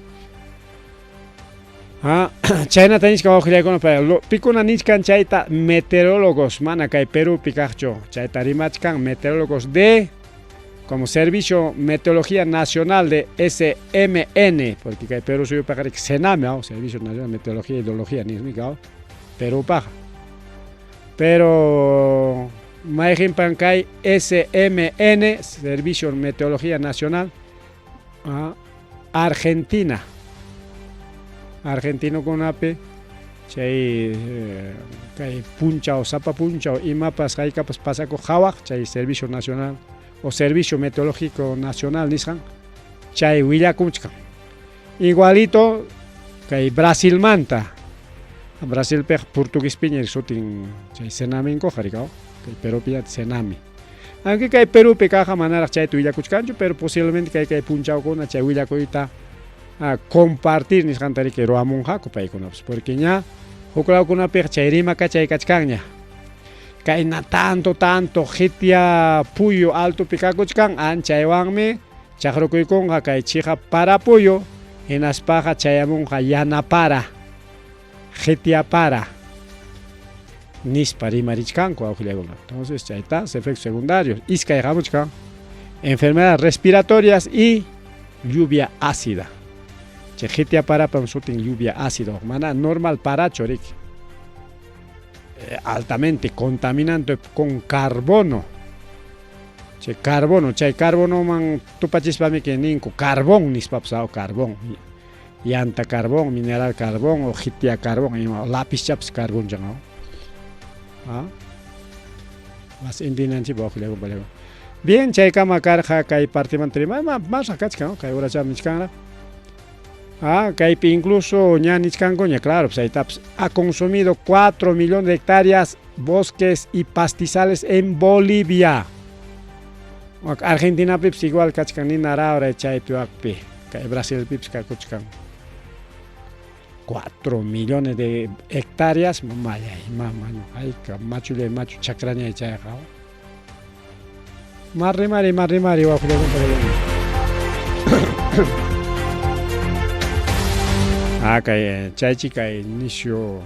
Speaker 1: chaynata nishka wawqillaykuna pikuna nishkan chayta meteorólogos mana kay Perúpi kaqchu chayta rimachkan meteorólogos de como Servicio Meteorología Nacional de SMN porque kay Perú suyupiqa rik Sename Servicio Nacional de Meteorología y Hidrología nismiqa Perúpaqa pero mayqinpan kay SMN Servicio Meteorología Nacional Argentina argentino kunapi chay kay punchao sapa punchao imapas haykapas pasako hawaq chay servicio nacional o servicio meteorológico nacional nisqan chay willakunchkan igualito kay Brasilmanta Brasilpej portuguespiña sutin chay Senami qhariqa kay Perupi Senami aunque kay Perupi kaja manaraq chayta willakuchkanchu pero posiblemente kay punchaukuna chay willakuyta compartir nisqantariki ruamunqaku paykunapas porque ña huklawkunapik chay rimaka chay kachkanña kayna tanto qhitya puyo alto pikakuchkan chaywanmi chaqrukuykunqa kay chiqa para puyo hinaspaqa chayamunqa yanapara qhitya para nispa rimarichkanku awqillakuna entonces chayta efectos secundarios iskay hamuchkan enfermedades respiratorias y lluvia ácida chay qhitya parapan sutin lluvia ácida mana normal paracho riki altamente contaminante con carbono chay carbono man tupachispami que ninku carbón nispapsao carbón llanta carbón mineral carbón o qhitya carbón lápiz chaps carbón changa mas indinanchip awqillakun bien chay kama karqa kay partiman más akachkan kay uracham nichkanra kaypi incluso ña nichkankuña claro pues ahí ha consumido 4 millones de hectáreas bosques y pastizales en Bolivia Argentina pips igual kachkan ni narahora chaypi waqpi kay Brasil pips kakuchkan 4 millones de hectáreas mamay mamano ayka machule machu chakraña chayqa marrimari waqillakun kay chaychi kay nisio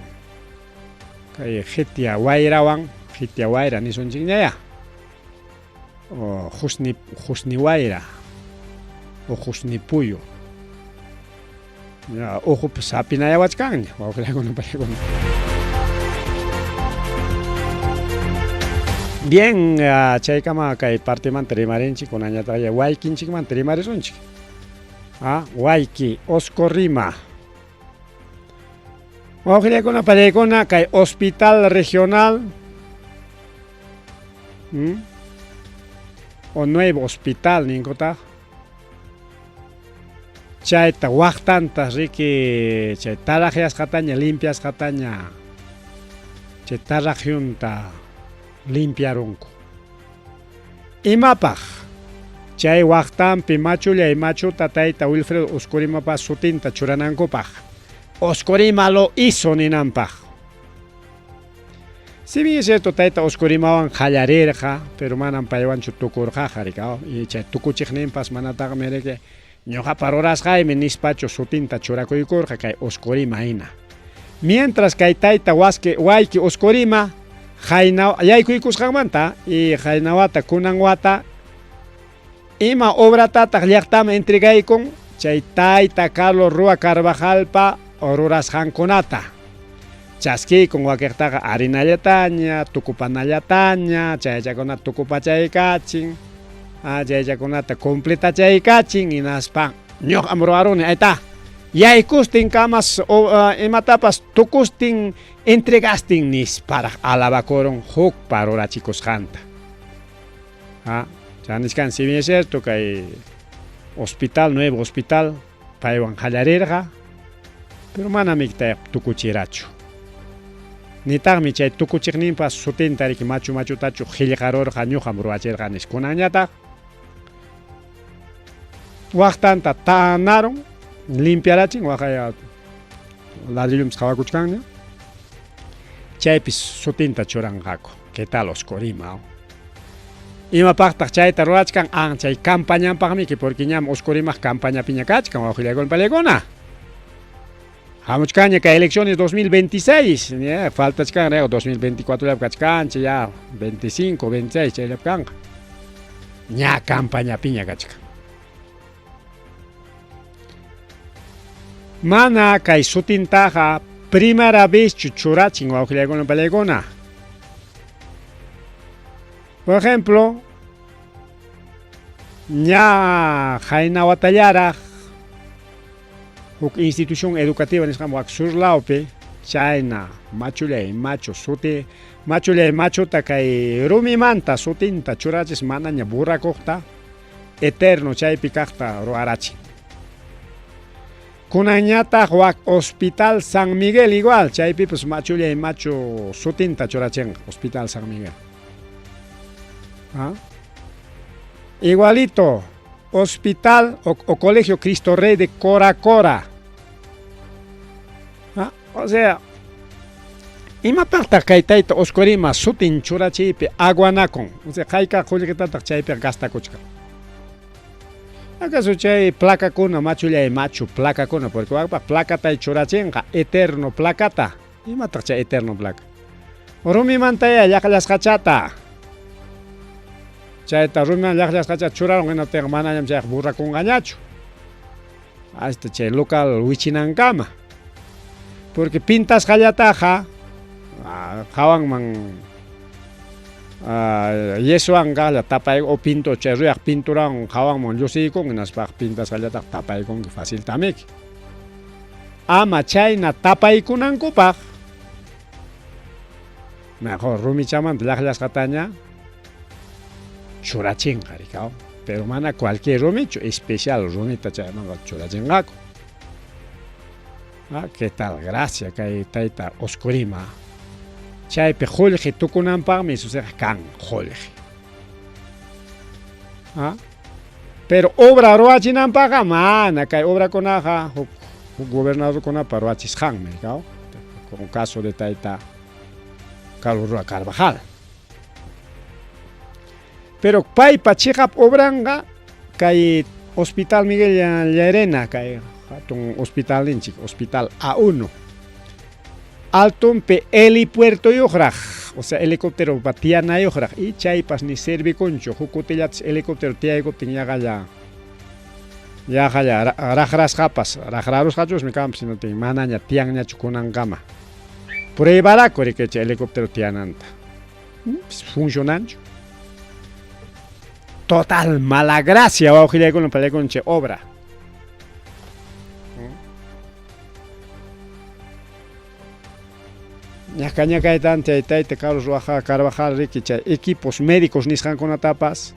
Speaker 1: kay qhitya wayra nisunchikñaya o husni wayra o husni puyo ujupi sapinayawachkanña wawqillakuna paykuna bien chaykama kay partimanta rimarinchik kunañataq waykinchikmanta rimarisunchik wayki Oscorrima wawqillakuna pallaykuna kay hospital regional o nuevo hospital ninkutaq chayta waqtantas riki chay taraqyasqataña limpiasqataña chay taraqyunta limpiarunku imapaq chay waqtanpi machullay machuta tayta Wilfredo Oscorimapas sutinta churanankupaq Oscorima lo hizo ninanpaq si bien es cierto tayta Oscorimawan qallarirqa pero manan paywanchu tukurqaqa rika y chay tukuchiqninpas manataqmi riki ñuqapa rurasqaymi nispachu sutinta churakuykurqa kay Oscorima hina mientras kay tayta wayki Oscorima yaykuykusqanmanta y haynawata kunanwata ima obratataq llaqtama entregaykun chay tayta Carlos Rua Carvajalpa rurasqankunata chaskiykun wakiqtaqa harinallataña tukupanallataña chayllakunata tukupachaykachin chayllakunata completachaykachin hinaspa ñuqa ruwaruni ayta yaykustin kamas imatapas tukustin entregastin nisparaq alabakurun hukpa rurachikusqanta chanishkan si bien es cierto kay nuevo hospital paywan qallarirqa pero manami tukuchirachu nitaqmi chay tukuchiqninpas sutinta riki machutachu qillqarurqa ñuqam ruwachirqa nish kunanñataq waqtanta tanaron limpiarachin waqaya ladrillumpas qawakuchkanña chaypis sutinta churanqaku ¿qué tal Oscorima? Imapaqtaq chayta rurachkan chay campañanpaqmi porque ñam Oscorimaq campañapiña kachkan wawqillakuna pallaykuna hamuchkanña kay elecciones 2026 faltachkan 2024 llap kachkancha ya 25 26 chayllap kanqa ña campañapiña kachkan mana kay sutintaqa primera vez churachin wawqillakuna pallaykuna por ejemplo ña hayna watallaraq huk institución educativa nisqam wak surlawpi chayna machulay macho suti machulay machota kay rumimanta sutinta churachis manaña burrakuqta eterno chaypi kaqta ruarachin. Kunañataq wak Hospital San Miguel igual chaypi pues machulay macho sutinta churachinqa Hospital San Miguel. ¿Ah? Igualito Hospital o Colegio Cristo Rey de Cora Cora. ¿Ah? O sea, imapaqta kaytayta Oscorima sutin churachipi aguanakun. O sea, kayka qullqitataq chaypi gastakuchka. ¿Acaso chay placakuna machulay machu placakuna? Porque waqpaq placata churachinqa eterno placata. Imataq chay eterno placa. Rumimantaya llaqllasqachata. Chayta rumiman llaqllasqacha churaron hinaptiqa manañam chay burrakunqañachu. Hasta chay local wichinankama. Porque pintasqallataqa hawanman yesuanqa tapay o pinto chay ruyaq pinturan hawanman llusiykun hinaspaq pintasqallataqa tapaykunki fácil tamiki. Ama chayna tapaykunankupaq mejor rumichamanta llaqllasqataña churachinqa rikaw. Pero mana cualquier rumichu, especial rumita chaymanga churachinqaku. ¿Qué tal? Gracias kay tayta Oscorima. Chaypi qullqi tukunanpaqmi susiqa kan qullqi. Pero obra ruwachinanpaqqa mana kay obrakunaqa huk gobernadorkunapa ruwachisqanmi rikaw. Con caso de tayta Carlos Rua Carvajal. Pero paypa chiqap obranqa kay Hospital Miguel Llerena kay hatun hospital ninchik, Hospital A1. Altumpi helipuerto yuqraq, o sea, helicóptero patiana yuqraq y chaypas ni servikunchu, hukutillatis helicóptero tiyaykuptin yaqalla raqrasqapas, raqrarusqachusmi kanpas sino tin manaña tiyanñachu kunankama. Pruebaraku rikay chay helicóptero tiyananta. Funcionanchu. Total malagracia wawqillaykuna pallaykuna chay obra. Ñaqañaqaytanta tayta Carlos Rua Carvajal riki chay equipos médicos nisqankunatapas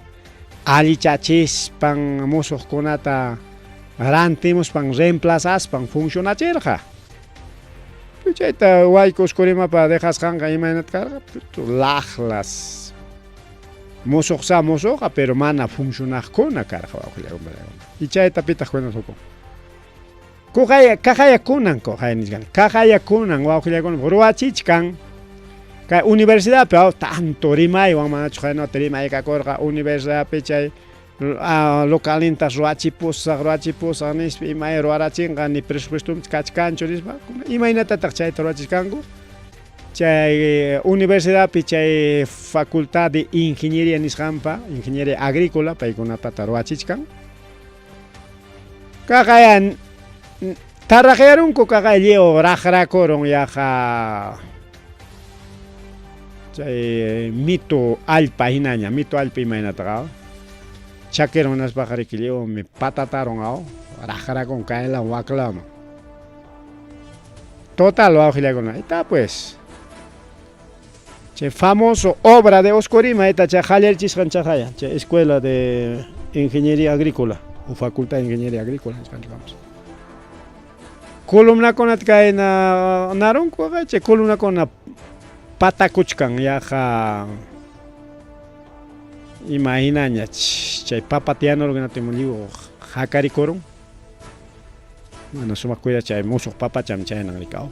Speaker 1: allichachispan musuqkunata rantimuspan reemplazaspan funcionachirqa. Chayta wayku Oscorimapa dejasqanqa imaynata karqa laqlas musuqa pero mana funcionaqkuna karqa wawqillaykuna. Y chayta pitaq kunan hukun. Kaqayakunan nisqan. Kaqayakunan wawqillaykuna ruwachichkan. Kay universidadpi tanto rimaywan manachu haynata rimaykakurqa universidadpi chay localintas ruwachipusaq nispa imay ruwarachinqa ni presupuestumanta kachkanchu nispa imaynatataq chayta ruwachishkanku. Chay universidadpi chay facultad de ingeniería nisqanpa, ingeniería agrícola paykunapata ruwachichkan. Kaqayan taraqayarunku kaqay lleo raqrakurun yaqa chay mito allpa hinaña, mito allpa imaynataqa chakiron naspaqa riki lleo mi patataron raqrakun kayla waklaman. Total wawqillaykuna está pues chay famoso obra de Oscorima esta chay hallarchisqan chaqaya chay escuela de ingeniería agrícola o facultad de ingeniería agrícola digamos. Columnakunata kayna narunku chay columnakuna patakuchkan yaqa imaginañach chay papatiyanurkunata liw haqarikurun. Mana sumaq kuya chay musuq papacham chaynan rikaw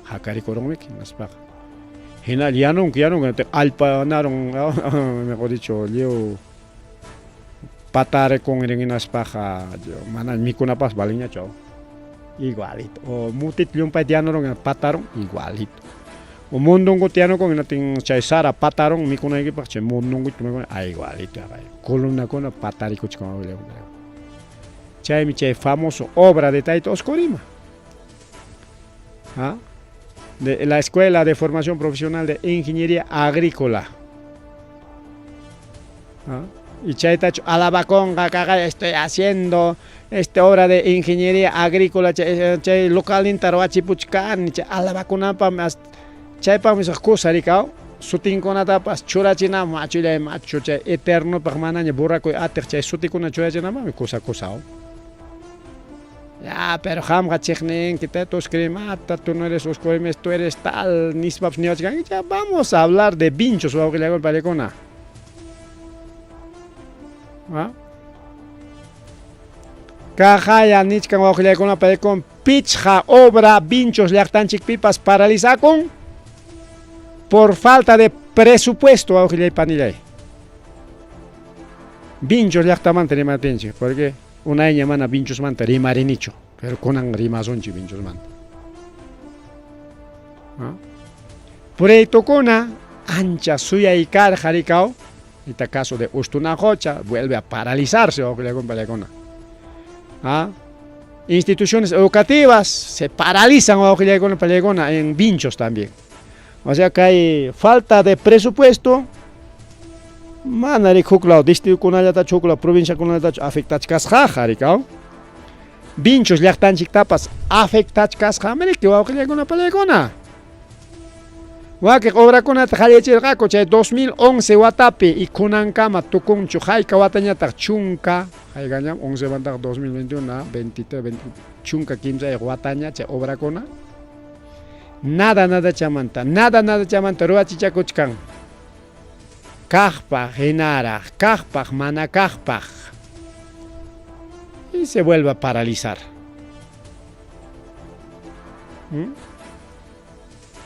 Speaker 1: haqarikurunmiki naspaqa. Hina yanunku allpa narun mejor dicho liw patarikun ringinaspaqa mana mikunapas balinñachu. Igualito. O mutit llumpay tiyanurun patarun igualito. O mundungu tiyanukun hinatin chay sara patarun mikunaykipaq chay mundungu igualito. Columnakuna patarikuchkan wawqillaykuna. Chaymi chay famoso obra de tayta Oscorima. De la Escuela de Formación Profesional de Ingeniería Agrícola. Y chaytachu alabaconga caga estoy haciendo obra de ingeniería agrícola chay local intarwachi puchkan chay alabaconapa mas chaypa mis kusarikao sutinkunatapas churachina machulay machu chay eterno pagmanaña burrakoy atiq chay sutikuna churachinama kusao. Ya, pero hamga chiknin, que te tus cremata, tú no eres oscurimes, tú eres tal, nispaps ni ochgan. Ya vamos a hablar de pinchos o algo que le hago el palecona. ¿Ah? Cajaya nichkan o que le hago el palecon, pichja obra pinchos le actan pipas paralizacon por falta de presupuesto o que le panilay. Pinchos le actan mantener pinche, porque una año mana pinchos manta rimarinicho, pero con un rimazonchi pinchos manta. Por ahí tocona ancha suya y car jaricao, en este caso de Ustunajocha, vuelve a paralizarse o que le con instituciones educativas se paralizan o que le con en pinchos también. O sea que hay falta de presupuesto. Manari kuklao distrito kunallata chukla provincia kunallata afectachkas jarikao. Binchos llaqtanchik tapas afectachkas hamriki wawqillaykunapa pallaykuna. Wakiq obrakunata qhalichirqaku chay 2011 watapi y kunankama tukunchu hayka watañataq chunka haykañam 11 wantaq 2021 23 20 chunka 15 wataña chay obrakuna nada chamanta ruwachichakuchkan. Kajpaj, hinara, kajpaj, mana kajpaj. Y se vuelve a paralizar.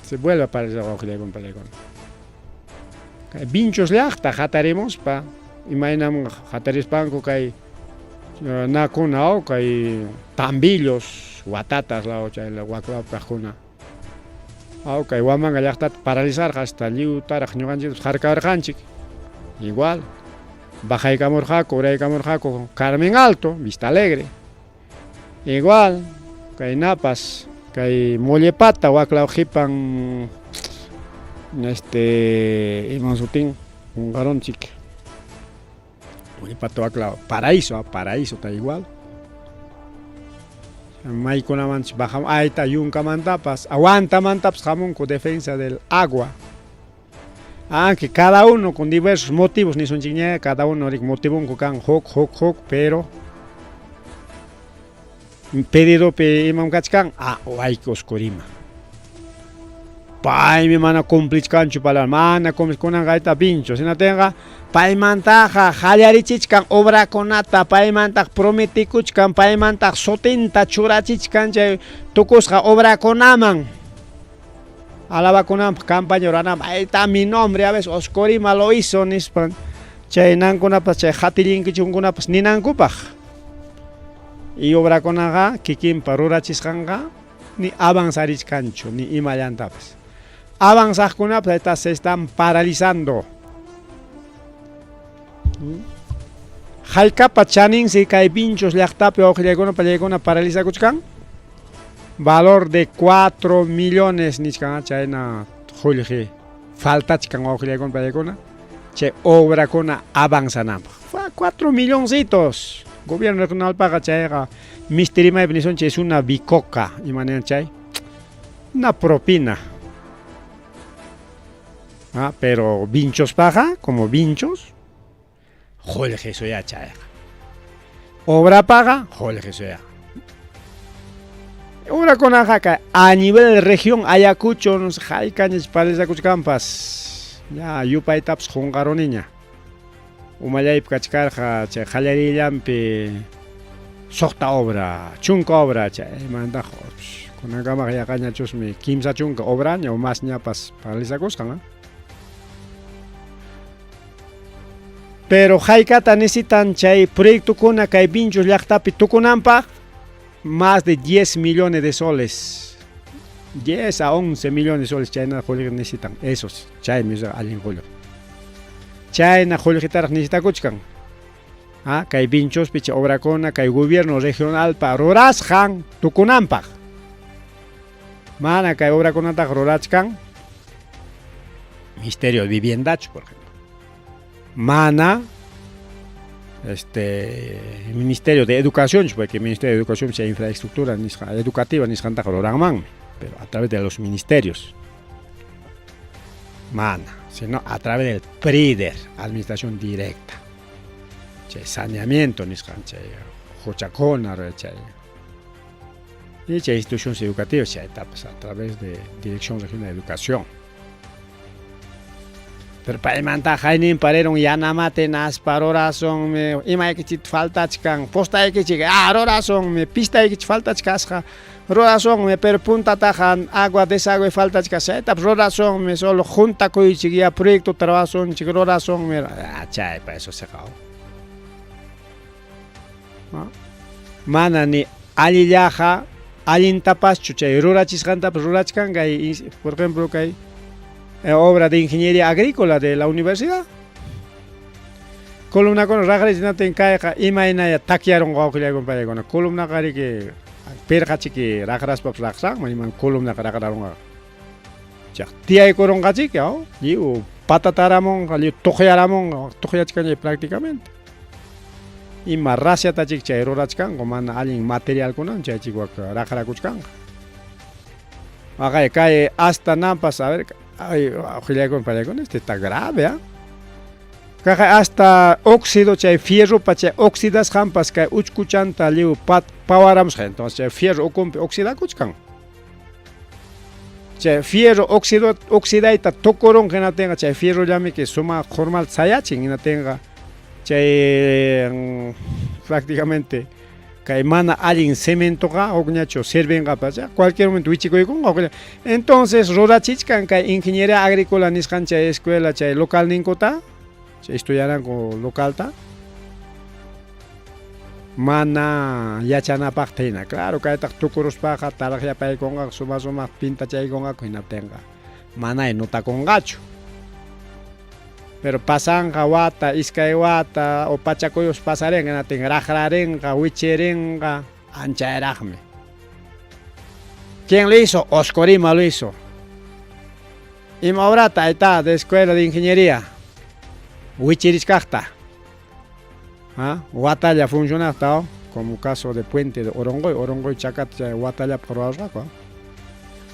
Speaker 1: Se vuelve a paralizar. Binchos leachta, jataremos pa. Imaginam jataris panco que nakunao, que hay tambillos, guatatas, la ocha, la guacla, pajuna. Okay, waman allá paralizar hasta liu tarak ñuganchik jarkarjanchik. Igual. Baja y Camorjaco, Ura y Camorjaco, Carmen Alto, Vista Alegre. Igual. Que Napas, que Mollepata, Huaclao Jipan, Imansutín, un garonchik. Mollepata, Huaclao, Paraíso está igual. Maikuna manch bajam aita yunka mantapas aguanta mantaps jamón con defensa del agua. Que cada uno con diversos motivos ni son chiña, cada uno motivo con can hok pero pedido pe imam kachkan waikos korima. Pai mi mana complican chupala mana con gaita pincho, si no tenga paimantaja hallarichichkan obra conata paimantaj prometikuchkan paimantaj sotinta churachichkan chay tukusqa obra conaman alaba conam campaña ranam ahí está mi nombre a veces oscorima lo hizo nispan chay nankunapas chay hatirinki chunkunapas ninankupaj y obra conaga kikinpa rurachisqanqa ni avanzarichkanchu ni imallantapas avanzaqkunapas se están paralizando. Haykapa chanin si kay pinchos llaqtapi oqillaykunapa pallaykuna paralizakuchkan valor de 4 millones nichkan chayna julji faltachkan oqillaykuna pallaykuna chay obrakuna avanzanapaq 4 milloncitos gobierno regional paga chayqa misterima definición chay es una bicoca imanen chay una propina. Pero vinchos paga como vinchos Jorge soya chaya. Obra paga, Jorge soya. Obra con ajaca a nivel de región Ayacucho nos jaicanes para esa cuchcampas. Ya yupa taps jungaroniña. Umayay kachkarja che jalerillampi sokta obra, chunka obra che manda con agama ya caña chusmi kimsa chunka obra o más ñapas para esa cosca. Pero haykata necesitan chay proyecto kuna kay pinchos llaqtapi tukunanpaq más de 10 millones de soles. 10 a 11 millones de soles chayna julio necesitan. Esos, chay misa alin julio. Chayna julio gitaraj necesitakuchkan. Kay pinchos picha obra kuna kay gobierno regional pa rurasjan tukunanpaq. Mana kay obra kunata rurachkan. Ministerio de Vivienda, por ejemplo. Mana Ministerio de Educación, porque el Ministerio de Educación es infraestructura educativa, pero a través de los ministerios. Sino a través del PRIDER, Administración Directa. Saneamiento, Jochacona, y instituciones educativas, etapas a través de Dirección Regional de Educación. Pero para manta jainin pareron ya namate nas parorason me ima que falta chkan posta que chica rorason me pista que falta chkasja rorason me per punta tajan agua desagüe falta chkaseta rorason me solo junta coi chiquia proyecto trabajo chico rorason me chay para eso se cao mana ni alillaja alintapas chuchay rurachishkanta rurachkan gai por ejemplo kai obra de ingeniería agrícola de la universidad. Columna con ragaris no ten caja imaina takiaron gaukilia con pare con columna gari que pergachi que ragaras pap raksa maniman columna ragararon. Ya tía koron gachi que liu patataramon liu tojearamon tojeachkan prácticamente. Y marrasia tachik chairorachkan como alguien material con chachiwa ragarakuchkan. Acá cae hasta nampas a ver. Ay, con este está grave, hasta óxido, fierro, para oxidas jampas que uchkuchanta liu pawarams, entonces fierro oxida kuchkan. Fierro oxida y tocoron que no tenga, fierro llame que suma normal sayachin y no tenga, prácticamente. Que mana alguien cemento ga o gnacho sirven ga para cualquier momento wichico y con entonces rorachichkan que ingeniería agrícola niscancha escuela chay local ninkota estudiarán con local ta mana yachana pactina claro que ta tukuros paja tarja pa con suma pinta chay con ga kuina tenga mana no ta con gacho. Pero pasan wata, iskaiwata, o pachacoyos pasarenga, tengrajarenga, huicherenga, anchaerajme. ¿Quién lo hizo? Oscorima lo hizo. Y Maurata está de escuela de ingeniería. Huichiriskachta. Huatalla funciona hasta como caso de puente de Orongoy, Chacat, Huatalla por Arraco.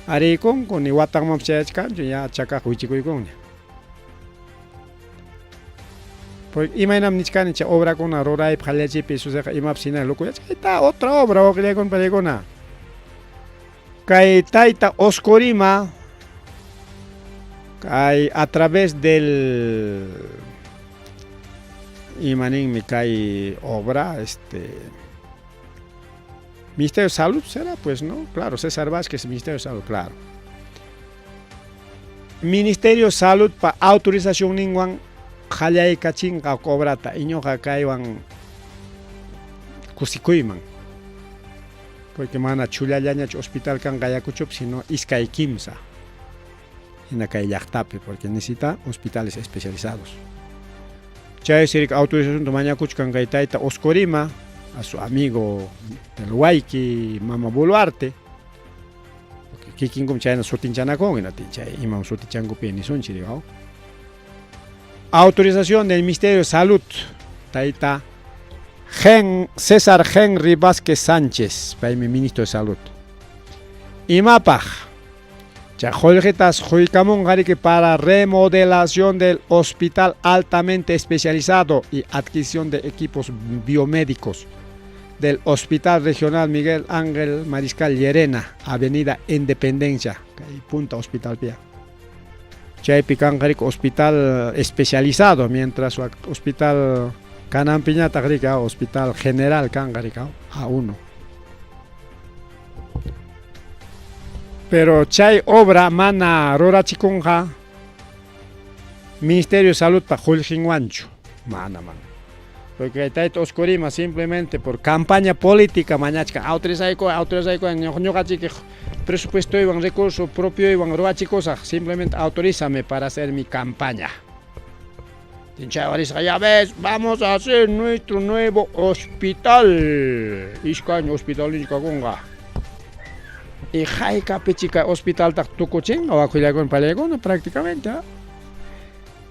Speaker 1: Aricon, con Iwatamam Chachkan, ya Chaca Huichicoyconia. Imainam nichkan obra con arora y palechi pisos de imapsina loco está otra obra o que con pelegona kai taita oscorima kai a través del imanin mi kai obra Ministerio de Salud será pues no claro César Vázquez Ministerio de Salud claro Ministerio de Salud para autorización ningún Jalay kachin ka cobrata iño kaiwan kusikuiman porque mana chulallaña hospital kan gayakuchup sino iskay kimsa ina kay llaqtapi porque necesita hospitales especializados chay sirik autorización tomaña kuchkan gaitaita oscorima a su amigo del Huayqui Mama Boluarte porque kikingum chayna sutinchana con ina chay imam sutichango peni sonchi digao autorización del Ministerio de Salud, Taita César Henry Vázquez Sánchez, para mi ministro de Salud. Y mapa, Chajolgetas Juicamón Garique para remodelación del hospital altamente especializado y adquisición de equipos biomédicos del Hospital Regional Miguel Ángel Mariscal Llerena, Avenida Independencia, Punta Hospital Pia. Chaypicangarik hospital especializado, mientras su hospital Canampiñata hospital general Cangarika A1. Pero chay obra mana rorachikunja Ministerio de Salud para Juljinguancho. Mana. Porque está oscorima simplemente por campaña política mañachka autorizaico que presupuesto y recurso propio y roachicosas simplemente autorízame para hacer mi campaña. Ya ves, vamos a hacer nuestro nuevo hospital. Iscaño hospital Iscagonga. Y Jaika Pechica hospital Tucochin o Acuilagon Palegona prácticamente.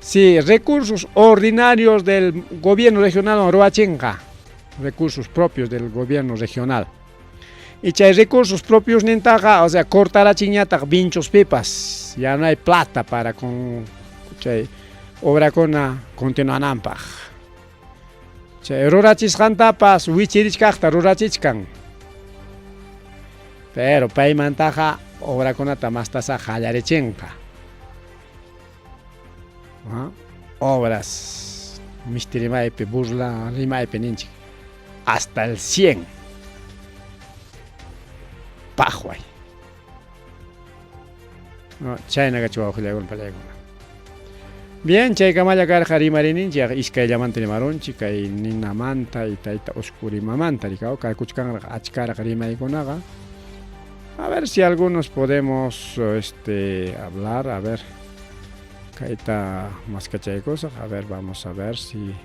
Speaker 1: Sí, recursos ordinarios del gobierno regional Roachenca, recursos propios del gobierno regional. Y chay recursos propios nintaga, o sea, cortar la chiñata, vinchos pipas, ya no hay plata para con chay obra con continuar nampaj. Chay rurachis jantapas, wichirich kajta rurachichkan. Pero paymantaja obra con atamastasa jallarechenka. Obras Mistirimaepe, Burla, Rimaepe, Ninchi, hasta el 100. Pajuay. No, China gacho con palegona. Bien, chay kamaya karja rimarinchi, iskay llamanti maronchi, kay nina manta y taita oscuri mamanta, ricao, kay kuchkan achkara rimaikonaga. A ver si algunos podemos hablar, a ver. Caita más cachay cosas, a ver, vamos a ver si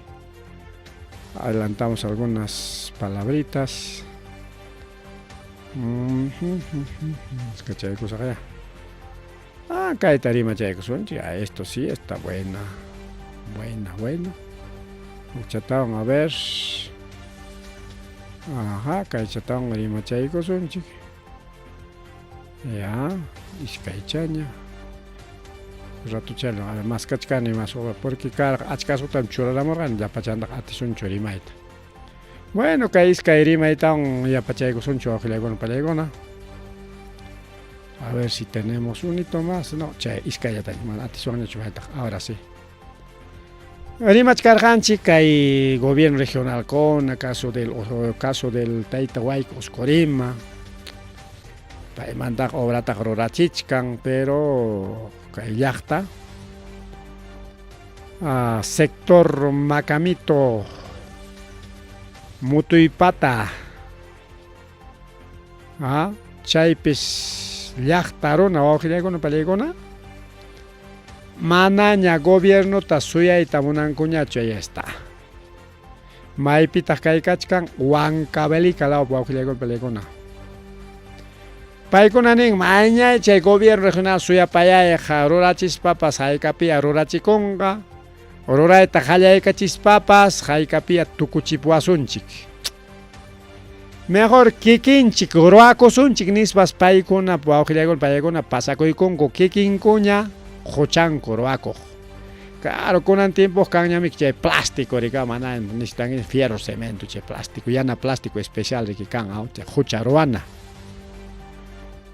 Speaker 1: adelantamos algunas palabritas. Cachay cosas allá. Caita rima chay cosas, esto sí está buena. Chataron, a ver. Ajá, chataron rima chay cosas, ya, iskaichaña. Rato chelo, además cachcani más obra, porque cada achcaso tan chura la morgan, ya pachanda atisun chorimaita. Bueno, caís cairimaita, ya pachaigo son chojilegona palegona. A ver si tenemos un hito más, no, che, iskayata, atisun chojilegona, ahora sí. Rimach Carjanchi, hay gobierno regional con caso del Taita Huayco, Oscorima. Para mandar obra tagrorachichkan, pero yachta sector Macamito Mutuipata chaypis llaqtaruna wawqiykuna pallaykuna manaña gobierno ta suyayta munankuñachu ya está maypitaq kaykachkan Huancavelica law wawqiykuna pallaykuna paykuna nin mañay chay gobierno regional suyapayayqa rurachispapas hayk'apilla rurachikunqa rurayta qallaykachispapas hayk'apilla tukuchipuasunchik mejor kikinchik ruakusunchik nispas paykuna wawqiykuna pallaykuna pasakuykunku kikinkuña huchanku ruakuq claro kunan tiempos kanñamik chay plástico rika mana necesitan fierro cemento chay plástico yana plástico especial riki kan chay hucha ruana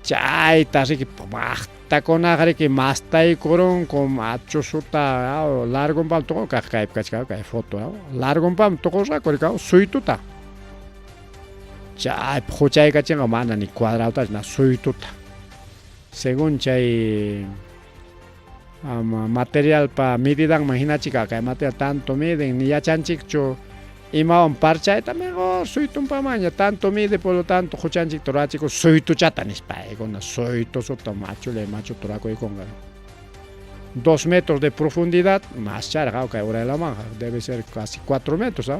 Speaker 1: chayta riki maqtakunaqa riki mastaykurun con machusuta largonpam tuqurqa kay kachka kay foto largonpam tuqurqa rika suytuta chay huchaykachinqa mana ni cuadrado na suytuta según chay material pa mididan imaginachica kay material tanto miden ni yachanchikchu imawan parchayta mejor suytunpamaña tanto mide por lo tanto huchanchik turachiku suytuchata nispaykuna suytusuta macho turakuykunqa 2 metros de profundidad más charqa kay ura de la manja debe ser casi 4 metros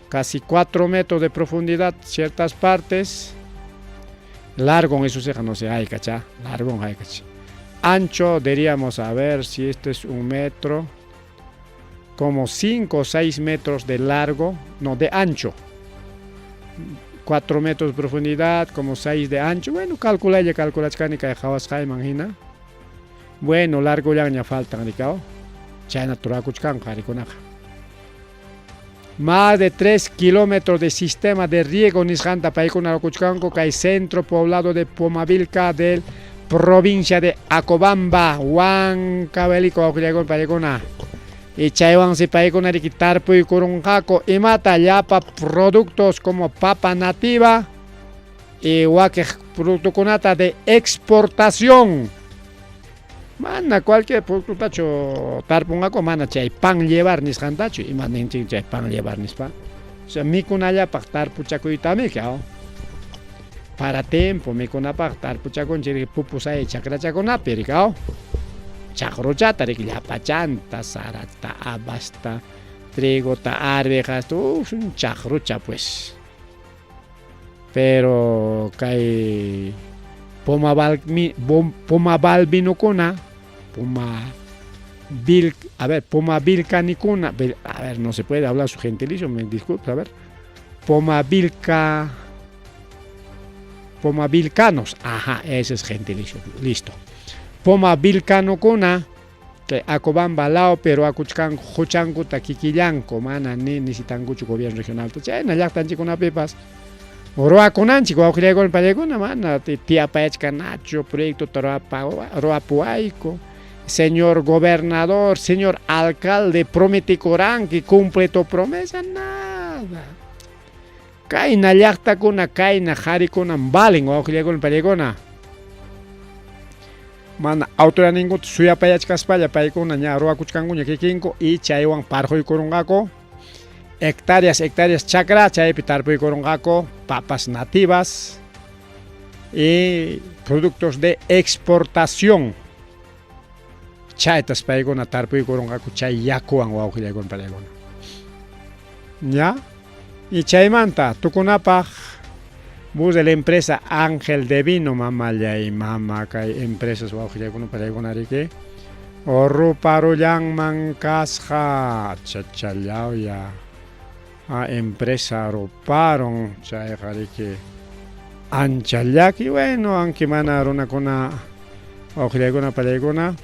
Speaker 1: casi 4 metros de profundidad ciertas partes largo eso se no se hay cacha largo hay cacha ancho diríamos a ver si este es 1 metro como 5 o 6 metros de largo no de ancho 4 metros de profundidad como 6 de ancho bueno calcula chkanika jawas imagina bueno largo ya falta ricao chayna turakuchkan qarikunaqa más de 3 kilómetros de sistema de riego nisqanta paykuna kuchkanku kay centro poblado de Pumavilca del provincia de Acobamba Huancavelica wawqiykuna paykuna y chaywansi paykuna riki tarpuykurunqaku imata llapa productos como papa nativa y wakiq productokunata de exportación mana cualquier productacho tarpunqaku mana chay pan llevar nisqantachu ima ninchik chay pan llevar nispa o sea mikunallapaq tarpuchakuytami para tiempo mikunapaq tarpuchakunchik pupusay chakrachakunapi rikao chaqruchata riki llapa chanta sarata abasta trigota arvejas un chaqrucha pues pero kay Pumabalbinukuna a ver, pomavilcanicuna, a ver, no se puede hablar su gentilicio, me disculpe, a ver, pomavilcanos, ajá, ese es gentilicio, listo. Pomavilcanocuna, que acobamba lao, pero acuchcan juchanco taquiquillanco, mana ni sitangucho gobierno regional, ya en allá tan chico una pepas. Roa conanchi, guauquilea con palegona, mana, tía paechca nacho, proyecto roa puaico. Señor gobernador, señor alcalde, promete corán que cumple tu promesa, nada. Kaina llakta kuna, kaina jari kuna, valen, guauquilea con palegona. Mana, autora ningut suya payachkas paya, paikuna, ña roa kuchkanguña kikinko, y chaywan parjoy korungako. Hectáreas chacra, chay pitarpuy korungako, papas nativas y productos de exportación. Chaytas paigona tarpuy korungaku chay yakuan wawqillaykuna pallaykuna. ¿Ya? Y chaymanta tukunapaq bus de la empresa Ángel de Vino mamalla y mama kay empresas wawqillaykuna pallaykuna riki ruparullanman kasqa chachallawya empresa ruparon chayqa riki ancha llaki bueno aunque mana runakuna wawqillaykuna pallaykuna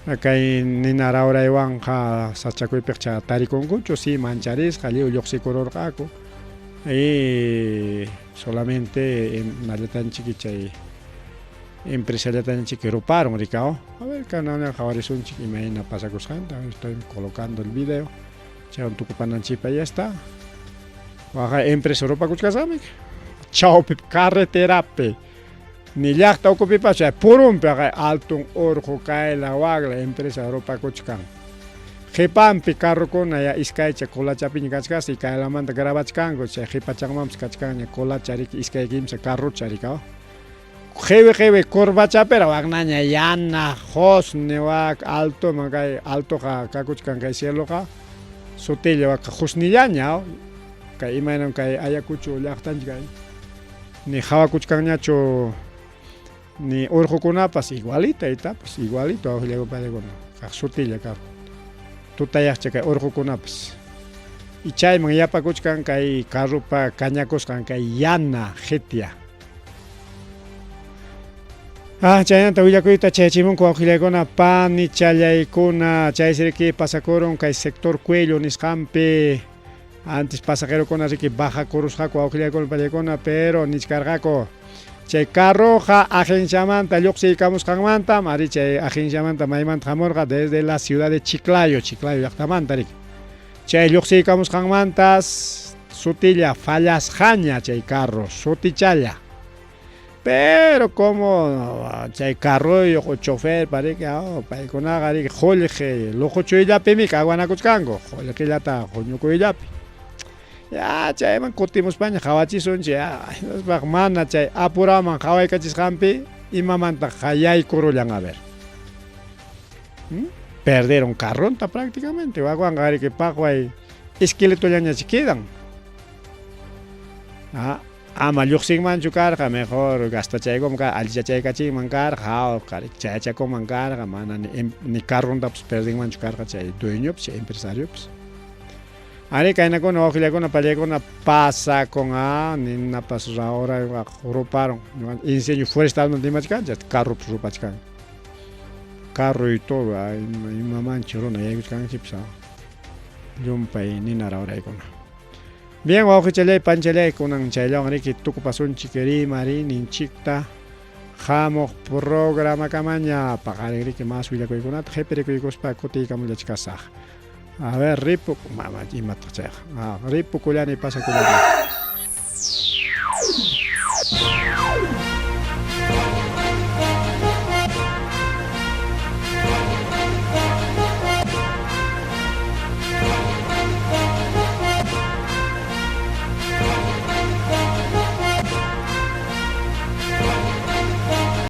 Speaker 1: Akay ninaraura iwan ka sachakuypiq cha tarikunkuchu si mancharisqa lliw lluqsikururqaku y solamente nallatanchik chay empresariatanchik ruparon rikao a ver kanana qhawarisunchik imayna pasakusqanta estoy colocando el video chaywan tukupananchikpa ya está waqa empresa rupakuchkasamik chawpi carreterapi ni llaqta ukupipacha purumpi altun urqu kayla waqla empresa rupakuchkan qhipampi carrukuna ya iskaycha qulachapiña kachkas y kaylamanta grabachkanku chay qhipachanmanpas kachkanña qulacha riki iskay kimsa carrucha rikaw qhiwi kurbachapira waqnaña yana hosni waq alto kay altoqa kakuchkan kay cieloqa sutilla waqa husnillaña kay imaynan kay Ayacucho llaqtanchik kay ni hawakuchkanñachu ni urqukunapas igualita itapas igualito awqillayku pallaykuna kaq sutilla kaq tutayaqcha kay urqukunapas y chayman yapakuchkan kay carrupa kañakusqan kay yana qhitya chaynata willakuyta chaychimunku awqillaykuna pani challaykuna chaysiriki pasakurun kay sector Cuello nisqanpi antes pasajerokuna riki bajakurusqaku awqillaykuna pallaykuna pero niskarqaku chay carroja agenciamanta lluqsiykamusqanmanta mari chay agenciamanta maymanta hamurqa desde la ciudad de Chiclayo llaqtamanta riki chay lluqsiykamusqanmantas sutilla fallasqaña chay carro sutichalla pero como chay carroyuq chofer pariki paykunaqa riki qullqi luquchuyllapimi kawanakuchkanku qullqillata quñukuyllapi ya chayman kutimuspaña qhawachisunchik mana chay apuraman qhawaykachisqanpi imamanta qayaykurullan a ver perdieron carronta prácticamente wawanqa riki paqway esqueletollañachi quedan ama lluqsinmanchu karqa mejor gastachaykuman karqa allichachaykachinman karqa chayachakuman karqa mana ni carrontapas perdinmanchu karqa chay dueñopas chay empresariopas ari kaynakuna wawqillaykuna pallaykuna pasa con ninapas ahora ruparon incendio forestal nimachkancha carropas rupachkan carro y todo imamanchi runa yaykuchkanchikpas llumpay ninarauraykuna bien wawqichalay panchallaykunan chayllawan riki tukupasunchik rimari ninchikta hamuq programakamaña paqarin riki mas willakuykunata qhipirikuykuspa kutiykamullachkasaq a ver ripu mama imata chayqa ripukullani pasakullani